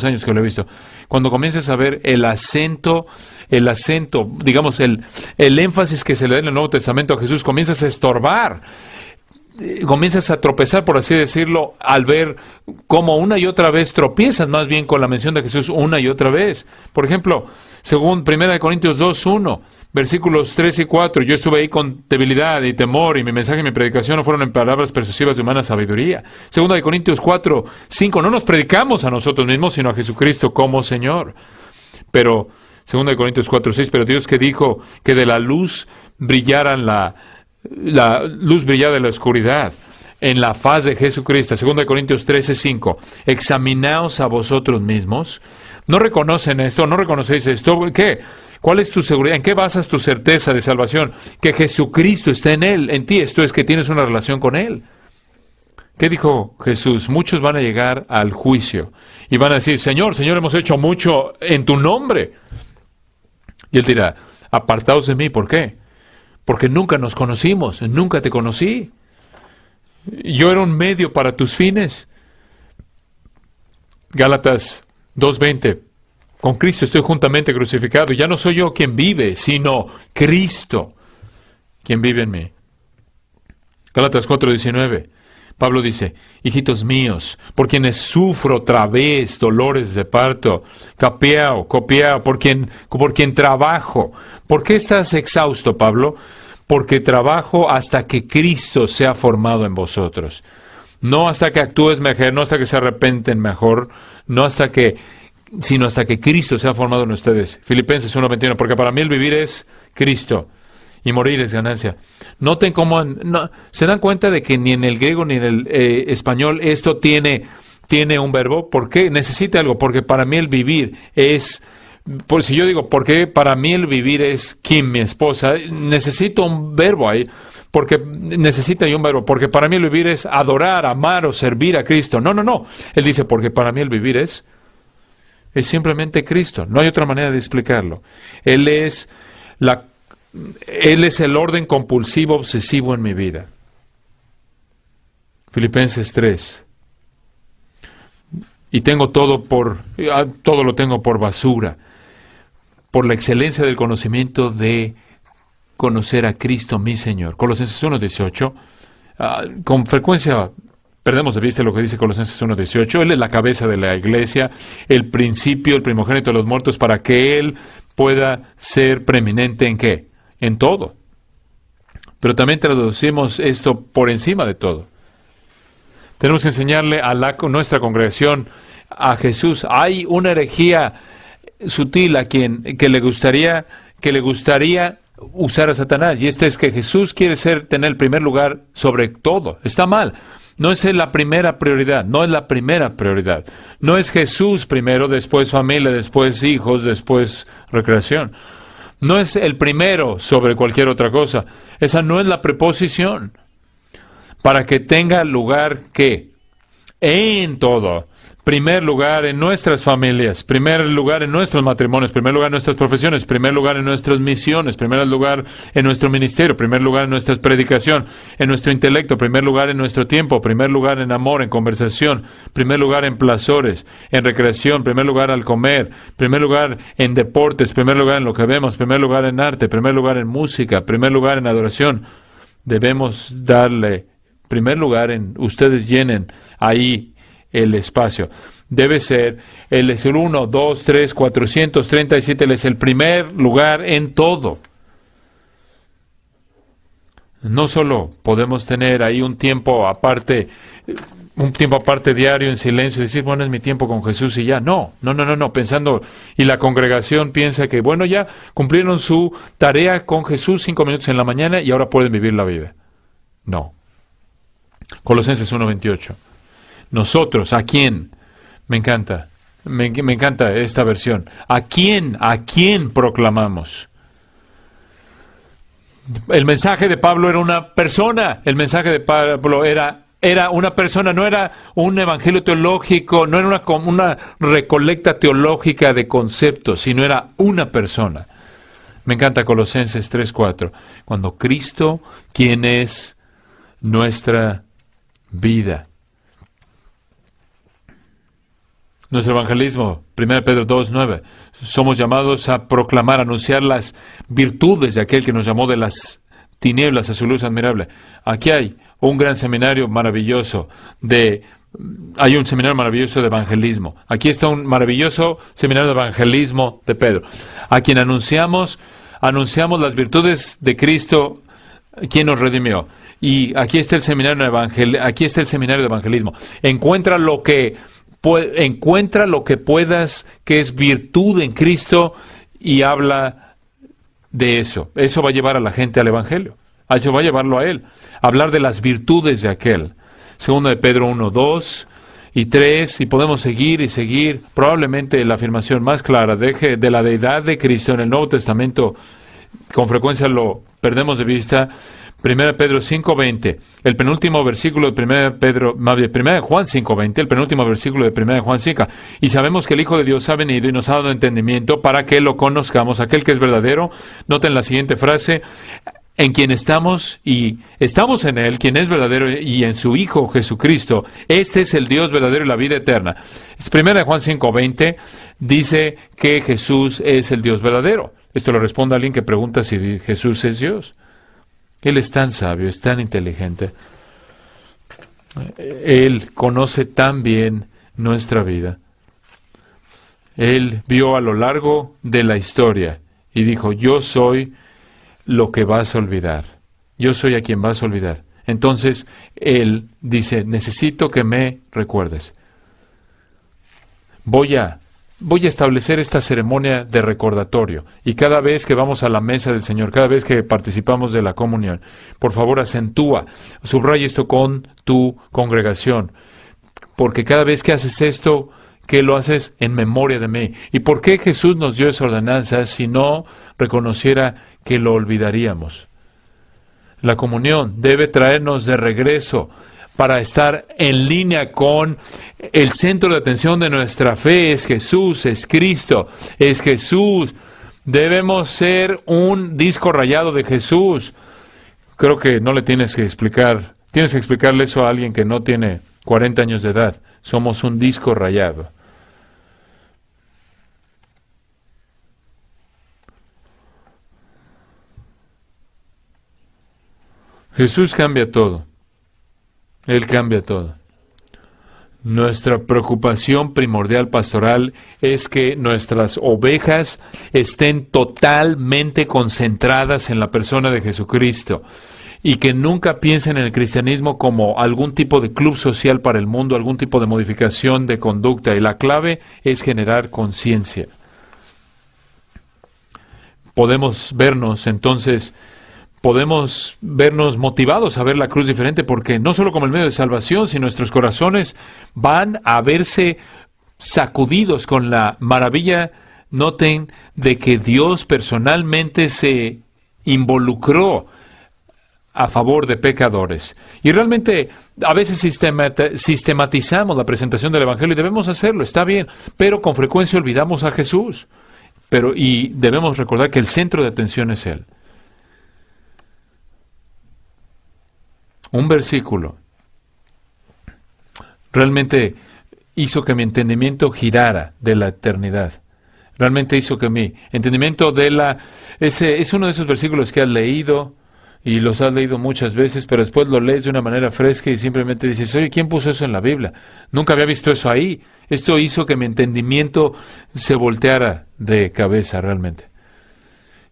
años que lo he visto, cuando comienzas a ver el acento, digamos, el énfasis que se le da en el Nuevo Testamento a Jesús, comienzas a estorbar, comienzas a tropezar, por así decirlo, al ver cómo una y otra vez tropiezas más bien con la mención de Jesús una y otra vez. Por ejemplo, según 1 Corintios 2:1, versículos 3 y 4, yo estuve ahí con debilidad y temor, y mi mensaje y mi predicación no fueron en palabras persuasivas de humana sabiduría. 2 Corintios 4:5, no nos predicamos a nosotros mismos, sino a Jesucristo como Señor. Pero, 2 Corintios 4:6, pero Dios que dijo que de la luz brillara la luz brillada de la oscuridad en la faz de Jesucristo. 2 Corintios 13:5, examinaos a vosotros mismos. ¿No reconocen esto? ¿No reconocéis esto? ¿Qué? ¿Cuál es tu seguridad? ¿En qué basas tu certeza de salvación? Que Jesucristo está en ti. Esto es que tienes una relación con Él. ¿Qué dijo Jesús? Muchos van a llegar al juicio y van a decir: Señor, hemos hecho mucho en tu nombre. Y Él dirá: apartaos de mí. ¿Por qué? Porque nunca nos conocimos, nunca te conocí. Yo era un medio para tus fines. Gálatas 2:20, con Cristo estoy juntamente crucificado. Ya no soy yo quien vive, sino Cristo quien vive en mí. Gálatas 4:19, Pablo dice: hijitos míos, por quienes sufro otra vez dolores de parto, copiao, por quien trabajo. ¿Por qué estás exhausto, Pablo? Porque trabajo hasta que Cristo sea formado en vosotros. No hasta que actúes mejor, no hasta que se arrepienten mejor, sino hasta que Cristo sea formado en ustedes. Filipenses 1:21, porque para mí el vivir es Cristo y morir es ganancia. Noten cómo se dan cuenta de que ni en el griego ni en el español esto tiene un verbo. ¿Por qué? Necesita algo, porque para mí el vivir es... Pues si yo digo, ¿por qué para mí el vivir es Kim, mi esposa? Necesito un verbo ahí. porque necesita un verbo, porque para mí el vivir es adorar, amar o servir a Cristo. No, no, no. Él dice, porque para mí el vivir es simplemente Cristo. No hay otra manera de explicarlo. Él es el orden compulsivo, obsesivo en mi vida. Filipenses 3. Y tengo todo lo tengo por basura, por la excelencia del conocimiento de conocer a Cristo mi Señor. Colosenses 1:18. Con frecuencia perdemos de vista lo que dice Colosenses 1:18. Él es la cabeza de la iglesia, el principio, el primogénito de los muertos, para que Él pueda ser preeminente ¿en qué? En todo. Pero también traducimos esto por encima de todo. Tenemos que enseñarle a nuestra congregación a Jesús. Hay una herejía sutil a quien que le gustaría usar a Satanás, y esta es que Jesús quiere tener el primer lugar sobre todo. Está mal. No es la primera prioridad. No es la primera prioridad. No es Jesús primero, después familia, después hijos, después recreación. No es el primero sobre cualquier otra cosa. Esa no es la preposición. Para que tenga lugar, ¿qué? En todo. Primer lugar en nuestras familias, primer lugar en nuestros matrimonios, primer lugar en nuestras profesiones, primer lugar en nuestras misiones, primer lugar en nuestro ministerio, primer lugar en nuestra predicación, en nuestro intelecto, primer lugar en nuestro tiempo, primer lugar en amor, en conversación, primer lugar en placeres, en recreación, primer lugar al comer, primer lugar en deportes, primer lugar en lo que vemos, primer lugar en arte, primer lugar en música, primer lugar en adoración. Debemos darle primer lugar ustedes llenen ahí el espacio. Debe ser, Él es el 1, 2, 3, 437, Él es el primer lugar en todo. No solo podemos tener ahí un tiempo aparte diario en silencio y decir, bueno, es mi tiempo con Jesús y ya. No, pensando, y la congregación piensa que, bueno, ya cumplieron su tarea con Jesús 5 minutos en la mañana y ahora pueden vivir la vida. No. Colosenses 1:28. Nosotros, ¿a quién? Me encanta esta versión. ¿A quién proclamamos? El mensaje de Pablo era una persona. El mensaje de Pablo era una persona, no era un evangelio teológico, no era una recolecta teológica de conceptos, sino era una persona. Me encanta Colosenses 3:4. Cuando Cristo, quien es nuestra vida. Nuestro evangelismo, 1 Pedro 2:9, somos llamados a proclamar, anunciar las virtudes de aquel que nos llamó de las tinieblas a su luz admirable. Aquí hay un gran seminario maravilloso hay un seminario maravilloso de evangelismo. Aquí está un maravilloso seminario de evangelismo de Pedro, a quien anunciamos las virtudes de Cristo, quien nos redimió. Y aquí está el seminario de evangelismo. Encuentra lo que puedas, que es virtud en Cristo, y habla de eso. Eso va a llevar a la gente al evangelio. Eso va a llevarlo a él. Hablar de las virtudes de aquel. Segunda de Pedro 1, 2 y 3, y podemos seguir y seguir. Probablemente la afirmación más clara de la deidad de Cristo en el Nuevo Testamento, con frecuencia lo perdemos de vista. 1 Pedro 5:20, el penúltimo versículo de 1 de Juan 5:20, el penúltimo versículo de 1 de Juan 5. Y sabemos que el Hijo de Dios ha venido y nos ha dado entendimiento para que lo conozcamos, aquel que es verdadero. Noten la siguiente frase, en quien estamos y estamos en Él, quien es verdadero, y en su Hijo Jesucristo. Este es el Dios verdadero y la vida eterna. 1 de Juan 5:20 dice que Jesús es el Dios verdadero. Esto lo responde a alguien que pregunta si Jesús es Dios. Él es tan sabio, es tan inteligente. Él conoce tan bien nuestra vida. Él vio a lo largo de la historia y dijo, yo soy lo que vas a olvidar. Yo soy a quien vas a olvidar. Entonces, Él dice, necesito que me recuerdes. Voy a establecer esta ceremonia de recordatorio. Y cada vez que vamos a la mesa del Señor, cada vez que participamos de la comunión, por favor subraya esto con tu congregación. Porque cada vez que haces esto, que lo haces en memoria de mí. ¿Y por qué Jesús nos dio esa ordenanza si no reconociera que lo olvidaríamos? La comunión debe traernos de regreso para estar en línea con el centro de atención de nuestra fe. Es Jesús, es Cristo, es Jesús. Debemos ser un disco rayado de Jesús. Creo que no le tienes que explicar. Tienes que explicarle eso a alguien que no tiene 40 años de edad. Somos un disco rayado. Jesús cambia todo. Él cambia todo. Nuestra preocupación primordial pastoral es que nuestras ovejas estén totalmente concentradas en la persona de Jesucristo y que nunca piensen en el cristianismo como algún tipo de club social para el mundo, algún tipo de modificación de conducta. Y la clave es generar conciencia. Podemos vernos motivados a ver la cruz diferente, porque no solo como el medio de salvación, sino nuestros corazones van a verse sacudidos con la maravilla, noten, de que Dios personalmente se involucró a favor de pecadores. Y realmente a veces sistematizamos la presentación del Evangelio y debemos hacerlo, está bien, pero con frecuencia olvidamos a Jesús. Y debemos recordar que el centro de atención es Él. Un versículo realmente hizo que mi entendimiento girara de la eternidad. Realmente hizo que mi entendimiento ese es uno de esos versículos que has leído y los has leído muchas veces, pero después lo lees de una manera fresca y simplemente dices, oye, ¿quién puso eso en la Biblia? Nunca había visto eso ahí. Esto hizo que mi entendimiento se volteara de cabeza realmente.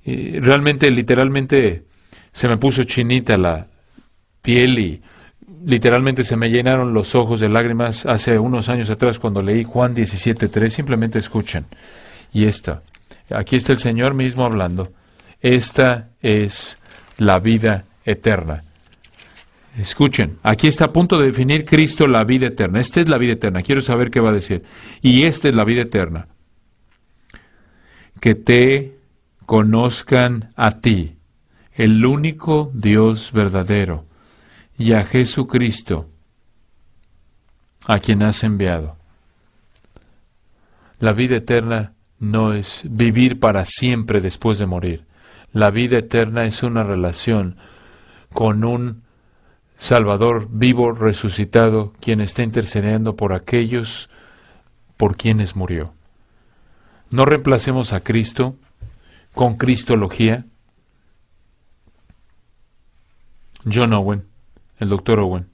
Y realmente, literalmente, se me puso chinita la piel y literalmente se me llenaron los ojos de lágrimas hace unos años atrás cuando leí Juan 17:3. Simplemente escuchen. Y aquí está el Señor mismo hablando. Esta es la vida eterna. Escuchen, aquí está a punto de definir Cristo la vida eterna. Esta es la vida eterna. Quiero saber qué va a decir. Y esta es la vida eterna. Que te conozcan a ti, el único Dios verdadero, y a Jesucristo, a quien has enviado. La vida eterna no es vivir para siempre después de morir. La vida eterna es una relación con un Salvador vivo, resucitado, quien está intercediendo por aquellos por quienes murió. No reemplacemos a Cristo con cristología. John Owen, el Dr. Owen.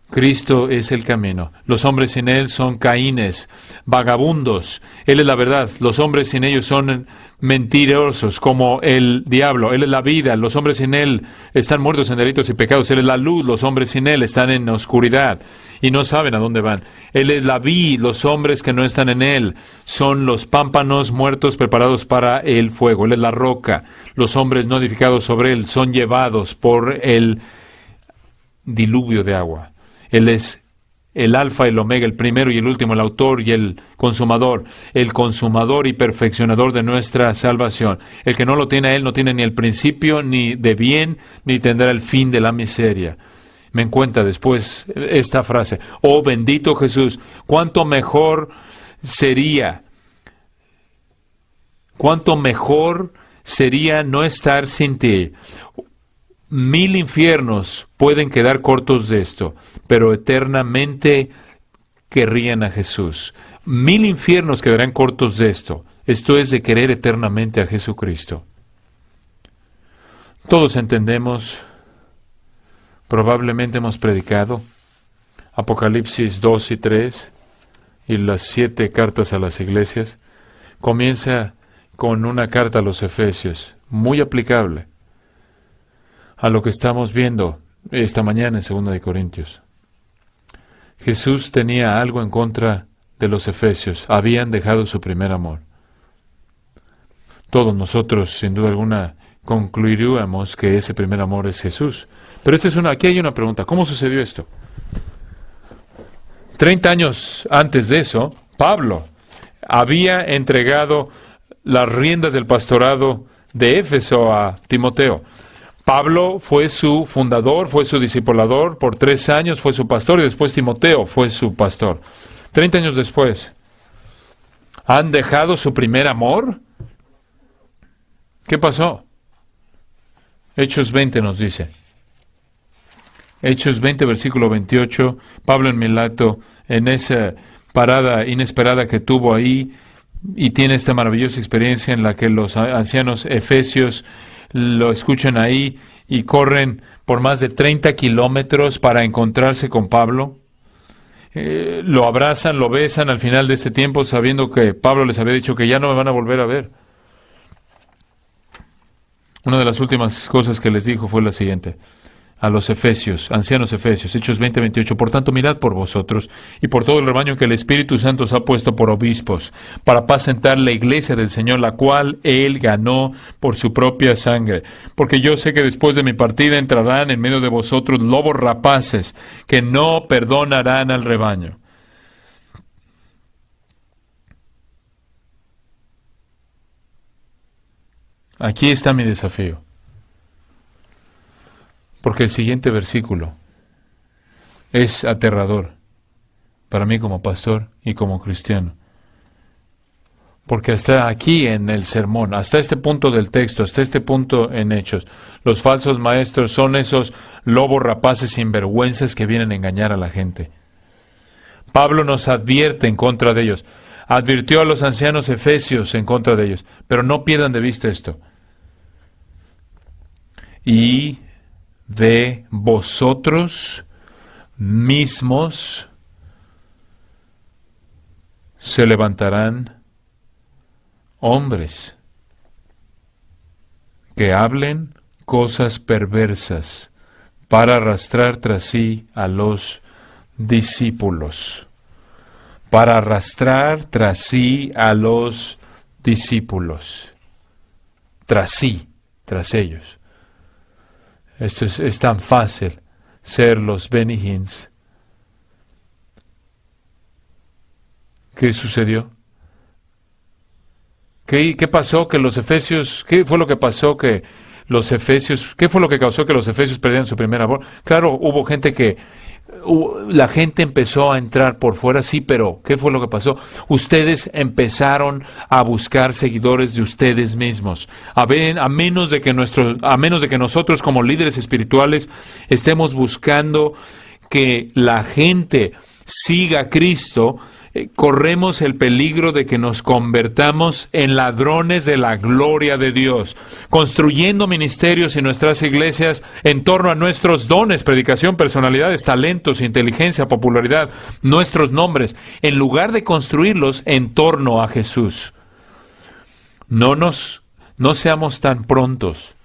Cristo es el camino. Los hombres sin Él son caínes, vagabundos. Él es la verdad. Los hombres sin ellos son mentirosos, como el diablo. Él es la vida. Los hombres sin Él están muertos en delitos y pecados. Él es la luz. Los hombres sin Él están en oscuridad y no saben a dónde van. Él es la vid. Los hombres que no están en Él son los pámpanos muertos preparados para el fuego. Él es la roca. Los hombres no edificados sobre Él son llevados por el diluvio de agua. Él es el alfa y el omega, el primero y el último, el autor y el consumador y perfeccionador de nuestra salvación. El que no lo tiene a Él no tiene ni el principio ni de bien, ni tendrá el fin de la miseria. Me encuentra después esta frase: oh bendito Jesús, cuánto mejor sería no estar sin ti. 1000 infiernos pueden quedar cortos de esto, pero eternamente querrían a Jesús. 1000 infiernos quedarán cortos de esto. Esto es de querer eternamente a Jesucristo. Todos entendemos, probablemente hemos predicado Apocalipsis 2 y 3 y las 7 cartas a las iglesias. Comienza con una carta a los Efesios, muy aplicable a lo que estamos viendo esta mañana en 2 de Corintios. Jesús tenía algo en contra de los efesios. Habían dejado su primer amor. Todos nosotros, sin duda alguna, concluiríamos que ese primer amor es Jesús. Pero aquí hay una pregunta. ¿Cómo sucedió esto? 30 años antes de eso, Pablo había entregado las riendas del pastorado de Éfeso a Timoteo. Pablo fue su fundador, fue su discipulador, por 3 años fue su pastor y después Timoteo fue su pastor. 30 años después, ¿han dejado su primer amor? ¿Qué pasó? Hechos 20 nos dice. Hechos 20, versículo 28, Pablo en Mileto, en esa parada inesperada que tuvo ahí, y tiene esta maravillosa experiencia en la que los ancianos efesios lo escuchan ahí y corren por más de 30 kilómetros para encontrarse con Pablo. Lo abrazan, lo besan al final de este tiempo, sabiendo que Pablo les había dicho que ya no me van a volver a ver. Una de las últimas cosas que les dijo fue la siguiente a los efesios, ancianos efesios, Hechos 20, 28. Por tanto, mirad por vosotros y por todo el rebaño que el Espíritu Santo os ha puesto por obispos, para apacentar la iglesia del Señor, la cual Él ganó por su propia sangre. Porque yo sé que después de mi partida entrarán en medio de vosotros lobos rapaces, que no perdonarán al rebaño. Aquí está mi desafío. Porque el siguiente versículo es aterrador para mí como pastor y como cristiano. Porque hasta aquí en el sermón, hasta este punto del texto, hasta este punto en Hechos, los falsos maestros son esos lobos rapaces sinvergüenzas que vienen a engañar a la gente. Pablo nos advierte en contra de ellos. Advirtió a los ancianos efesios en contra de ellos. Pero no pierdan de vista esto. Y de vosotros mismos se levantarán hombres que hablen cosas perversas para arrastrar tras sí a los discípulos. Para arrastrar tras sí a los discípulos. Tras sí, tras ellos. Esto es tan fácil ser los Benny Hinns. ¿Qué sucedió? ¿Qué pasó que los efesios, qué fue lo que pasó que los efesios, qué fue lo que causó que los efesios perdieran su primer amor? Claro, hubo gente la gente empezó a entrar por fuera, sí, pero ¿qué fue lo que pasó? Ustedes empezaron a buscar seguidores de ustedes mismos. A menos de que nosotros como líderes espirituales estemos buscando que la gente siga a Cristo, corremos el peligro de que nos convertamos en ladrones de la gloria de Dios, construyendo ministerios en nuestras iglesias en torno a nuestros dones, predicación, personalidades, talentos, inteligencia, popularidad, nuestros nombres, en lugar de construirlos en torno a Jesús. No seamos tan prontos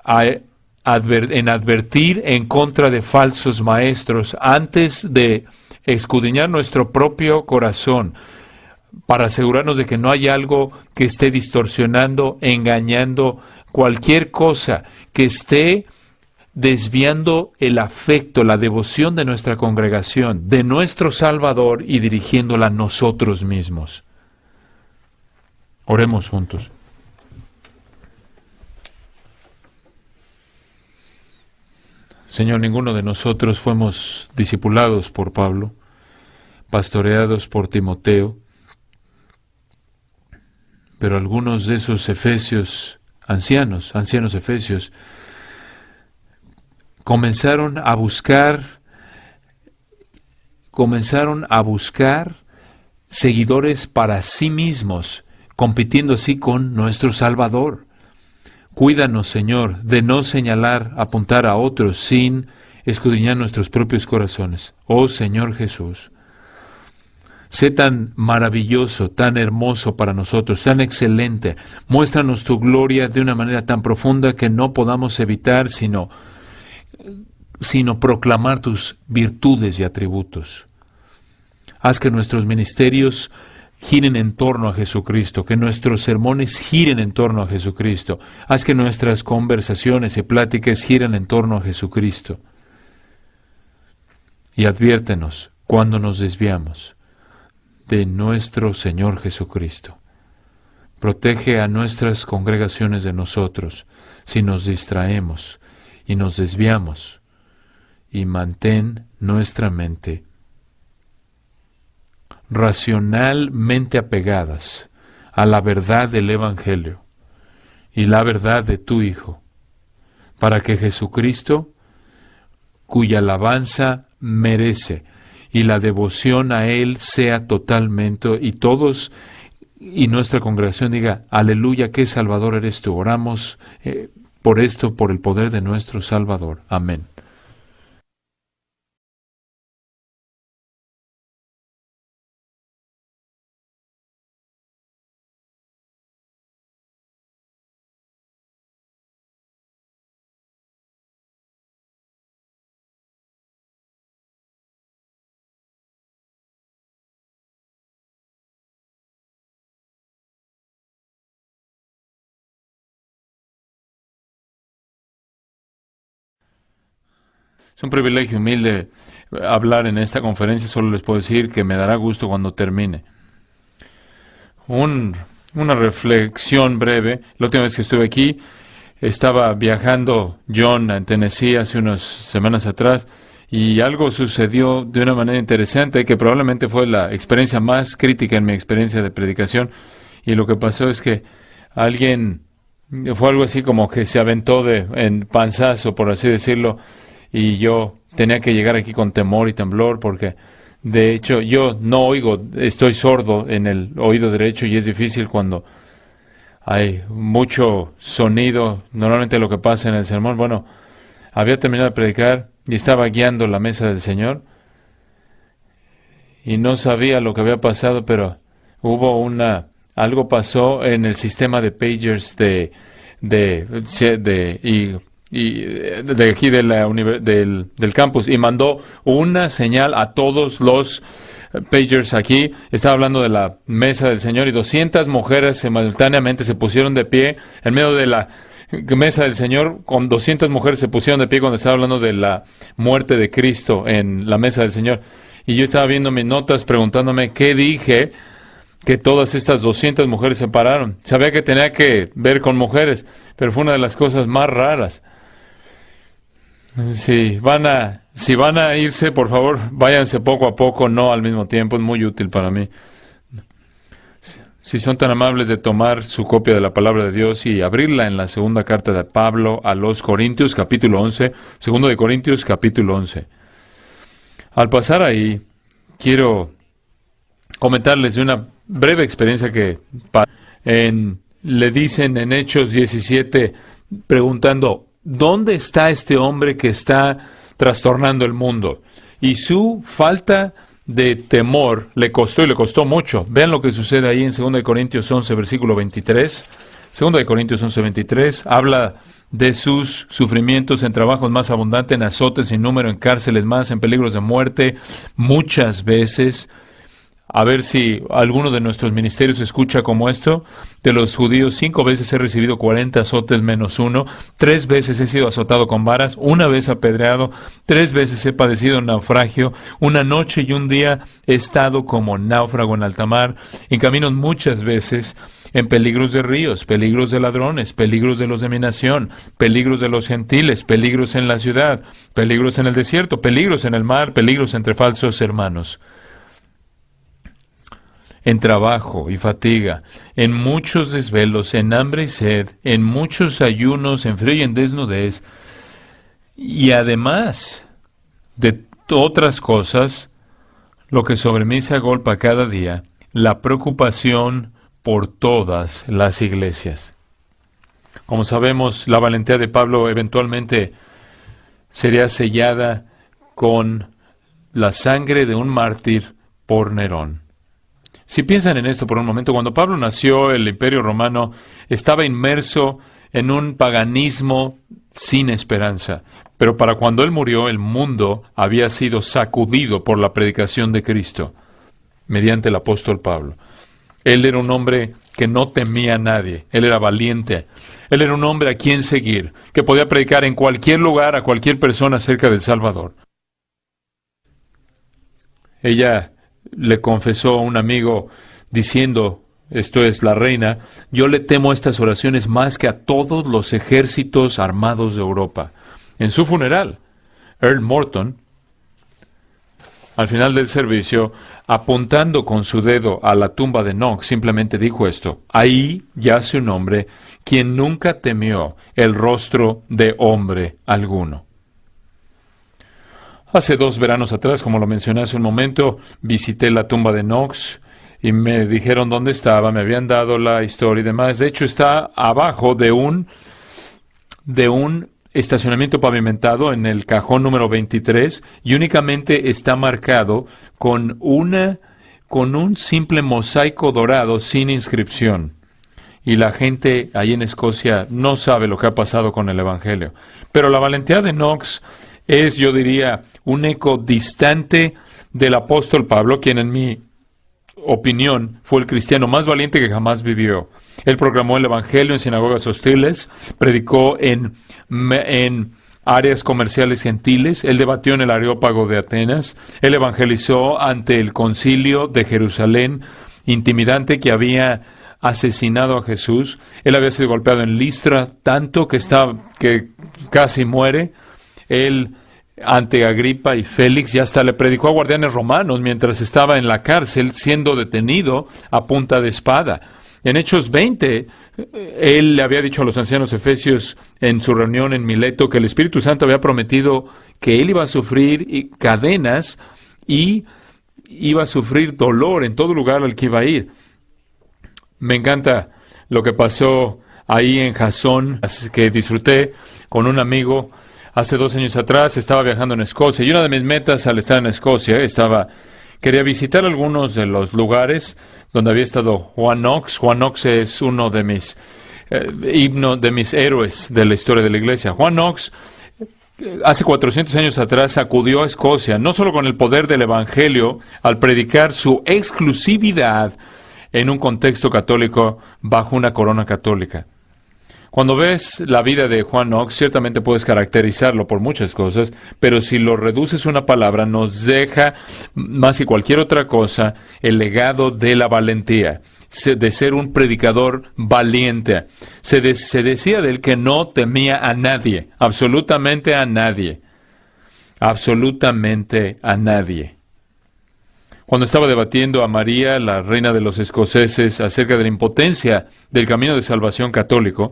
en advertir en contra de falsos maestros antes de escudriñar nuestro propio corazón para asegurarnos de que no hay algo que esté distorsionando, engañando, cualquier cosa que esté desviando el afecto, la devoción de nuestra congregación, de nuestro Salvador y dirigiéndola a nosotros mismos. Oremos juntos. Señor, ninguno de nosotros fuimos discipulados por Pablo, pastoreados por Timoteo, pero algunos de esos efesios, ancianos efesios, comenzaron a buscar seguidores para sí mismos, compitiendo así con nuestro Salvador. Cuídanos, Señor, de no apuntar a otros sin escudriñar nuestros propios corazones. Oh Señor Jesús, sé tan maravilloso, tan hermoso para nosotros, tan excelente. Muéstranos tu gloria de una manera tan profunda que no podamos evitar sino proclamar tus virtudes y atributos. Haz que nuestros ministerios giren en torno a Jesucristo, que nuestros sermones giren en torno a Jesucristo. Haz que nuestras conversaciones y pláticas giren en torno a Jesucristo. Y adviértenos cuando nos desviamos de nuestro Señor Jesucristo. Protege a nuestras congregaciones de nosotros. si nos distraemos y nos desviamos. Y mantén nuestra mente racionalmente apegadas a la verdad del Evangelio y la verdad de tu Hijo, para que Jesucristo, cuya alabanza merece y la devoción a Él sea totalmente, y todos y nuestra congregación diga, aleluya, qué Salvador eres tú. Oramos por esto, por el poder de nuestro Salvador. Amén. Es un privilegio humilde hablar en esta conferencia. Solo les puedo decir que me dará gusto cuando termine. Una reflexión breve. La última vez que estuve aquí, estaba viajando John en Tennessee hace unas semanas atrás, y algo sucedió de una manera interesante que probablemente fue la experiencia más crítica en mi experiencia de predicación. Y lo que pasó es que fue algo así como que se aventó en panzazo, por así decirlo, y yo tenía que llegar aquí con temor y temblor porque, de hecho, yo no oigo, estoy sordo en el oído derecho y es difícil cuando hay mucho sonido. Normalmente lo que pasa en el sermón, bueno, había terminado de predicar y estaba guiando la mesa del Señor y no sabía lo que había pasado, pero algo pasó en el sistema de pagers de aquí del campus, y mandó una señal a todos los pagers aquí. Estaba hablando de la mesa del Señor y 200 mujeres simultáneamente se pusieron de pie en medio de la mesa del Señor. Con 200 mujeres se pusieron de pie cuando estaba hablando de la muerte de Cristo en la mesa del Señor. Y yo estaba viendo mis notas preguntándome qué dije, que todas estas 200 mujeres se pararon. Sabía que tenía que ver con mujeres, pero fue una de las cosas más raras. Si van a irse, por favor, váyanse poco a poco, no al mismo tiempo. Es muy útil para mí. Si son tan amables de tomar su copia de la palabra de Dios y abrirla en la segunda carta de Pablo a los Corintios, capítulo 11, segundo de Corintios, capítulo 11. Al pasar ahí, quiero comentarles de una breve experiencia que le dicen en Hechos 17, preguntando, ¿dónde está este hombre que está trastornando el mundo? Y su falta de temor le costó, y le costó mucho. Vean lo que sucede ahí en 2 de Corintios 11, versículo 23. 2 de Corintios 11, 23, habla de sus sufrimientos en trabajos más abundantes, en azotes sin número, en cárceles más, en peligros de muerte, muchas veces. A ver si alguno de nuestros ministerios escucha como esto. De los judíos, 5 veces he recibido 40 azotes menos 1. 3 veces he sido azotado con varas. 1 vez apedreado. 3 veces he padecido naufragio. 1 noche y 1 día he estado como náufrago en alta mar. En caminos muchas veces. En peligros de ríos, peligros de ladrones, peligros de los de mi nación, peligros de los gentiles, peligros en la ciudad, peligros en el desierto, peligros en el mar, peligros entre falsos hermanos. En trabajo y fatiga, en muchos desvelos, en hambre y sed, en muchos ayunos, en frío y en desnudez, y además de otras cosas, lo que sobre mí se agolpa cada día, la preocupación por todas las iglesias. Como sabemos, la valentía de Pablo eventualmente sería sellada con la sangre de un mártir por Nerón. Si piensan en esto por un momento, cuando Pablo nació, el Imperio Romano estaba inmerso en un paganismo sin esperanza. Pero para cuando él murió, el mundo había sido sacudido por la predicación de Cristo mediante el apóstol Pablo. Él era un hombre que no temía a nadie. Él era valiente. Él era un hombre a quien seguir, que podía predicar en cualquier lugar a cualquier persona acerca del Salvador. Ella le confesó a un amigo diciendo esto es la reina, yo le temo a estas oraciones más que a todos los ejércitos armados de Europa. En su funeral, Earl Morton, al final del servicio, apuntando con su dedo a la tumba de Knox, simplemente dijo esto: ahí yace un hombre quien nunca temió el rostro de hombre alguno. Hace 2 veranos atrás, como lo mencioné hace un momento, visité la tumba de Knox y me dijeron dónde estaba, me habían dado la historia y demás. De hecho, está abajo de un estacionamiento pavimentado en el cajón número 23 y únicamente está marcado con un simple mosaico dorado sin inscripción. Y la gente ahí en Escocia no sabe lo que ha pasado con el Evangelio. Pero la valentía de Knox es, yo diría, un eco distante del apóstol Pablo, quien en mi opinión fue el cristiano más valiente que jamás vivió. Él proclamó el Evangelio en sinagogas hostiles, predicó en áreas comerciales gentiles, él debatió en el Areópago de Atenas, él evangelizó ante el concilio de Jerusalén, intimidante, que había asesinado a Jesús. Él había sido golpeado en Listra tanto que casi muere. Él, ante Agripa y Félix, ya hasta le predicó a guardianes romanos mientras estaba en la cárcel siendo detenido a punta de espada. En Hechos 20, él le había dicho a los ancianos efesios en su reunión en Mileto que el Espíritu Santo había prometido que él iba a sufrir cadenas y iba a sufrir dolor en todo lugar al que iba a ir. Me encanta lo que pasó ahí en Jasón, que disfruté con un amigo hace 2 años atrás. Estaba viajando en Escocia y una de mis metas al estar en Escocia quería visitar algunos de los lugares donde había estado Juan Knox. Juan Knox es uno de mis de mis héroes de la historia de la iglesia. Juan Knox, hace 400 años atrás, sacudió a Escocia, no solo con el poder del Evangelio, al predicar su exclusividad en un contexto católico bajo una corona católica. Cuando ves la vida de Juan Knox, ciertamente puedes caracterizarlo por muchas cosas, pero si lo reduces a una palabra, nos deja, más que cualquier otra cosa, el legado de la valentía, de ser un predicador valiente. Se decía de él que no temía a nadie, absolutamente a nadie, absolutamente a nadie. Cuando estaba debatiendo a María, la reina de los escoceses, acerca de la impotencia del camino de salvación católico,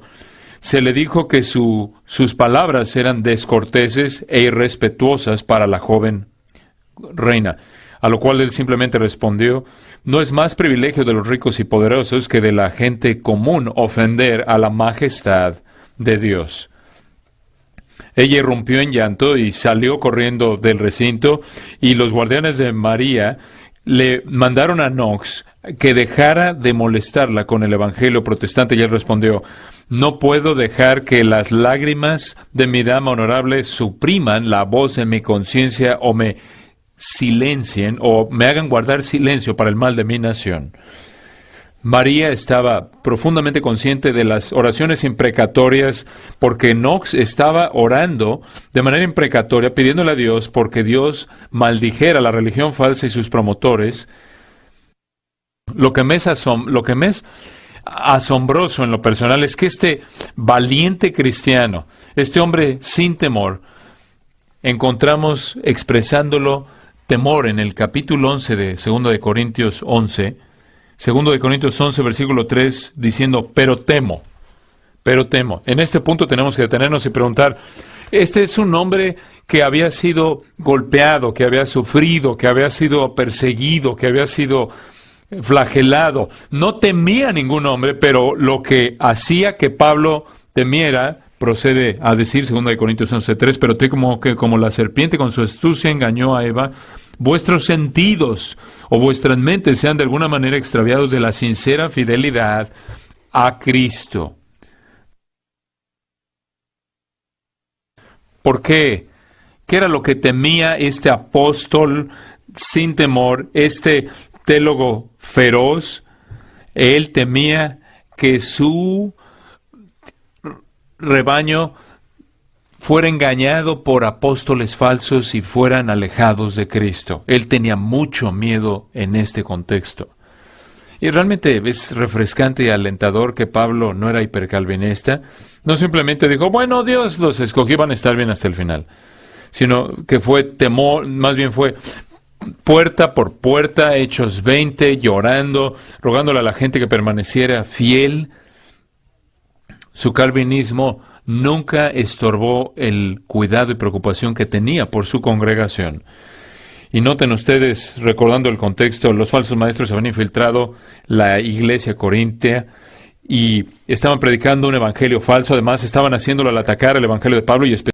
se le dijo que sus palabras eran descorteses e irrespetuosas para la joven reina, a lo cual él simplemente respondió: no es más privilegio de los ricos y poderosos que de la gente común ofender a la majestad de Dios. Ella irrumpió en llanto y salió corriendo del recinto, y los guardianes de María le mandaron a Knox que dejara de molestarla con el evangelio protestante, y él respondió: no puedo dejar que las lágrimas de mi dama honorable supriman la voz de mi conciencia, o me silencien, o me hagan guardar silencio para el mal de mi nación. María estaba profundamente consciente de las oraciones imprecatorias, porque Knox estaba orando de manera imprecatoria, pidiéndole a Dios porque Dios maldijera la religión falsa y sus promotores. Lo que me es asombroso en lo personal es que este valiente cristiano, este hombre sin temor, encontramos expresándolo temor en el capítulo 11 de 2 de Corintios 11, 2 de Corintios 11, versículo 3, diciendo: pero temo. En este punto tenemos que detenernos y preguntar, este es un hombre que había sido golpeado, que había sufrido, que había sido perseguido, que había sido flagelado. No temía a ningún hombre, pero lo que hacía que Pablo temiera, procede a decir 2 de Corintios 11:3, pero como la serpiente con su astucia engañó a Eva, vuestros sentidos o vuestras mentes sean de alguna manera extraviados de la sincera fidelidad a Cristo. ¿Por qué? ¿Qué era lo que temía este apóstol sin temor, este teólogo feroz? Él temía que su rebaño fuera engañado por apóstoles falsos y fueran alejados de Cristo. Él tenía mucho miedo en este contexto. Y realmente es refrescante y alentador que Pablo no era hipercalvinista. No simplemente dijo, bueno, Dios los escogió, van a estar bien hasta el final. Sino que fue temor, más bien fue puerta por puerta, Hechos 20, llorando, rogándole a la gente que permaneciera fiel. Su calvinismo nunca estorbó el cuidado y preocupación que tenía por su congregación. Y noten ustedes, recordando el contexto, los falsos maestros se habían infiltrado la iglesia corintia y estaban predicando un evangelio falso. Además, estaban haciéndolo al atacar el evangelio de Pablo y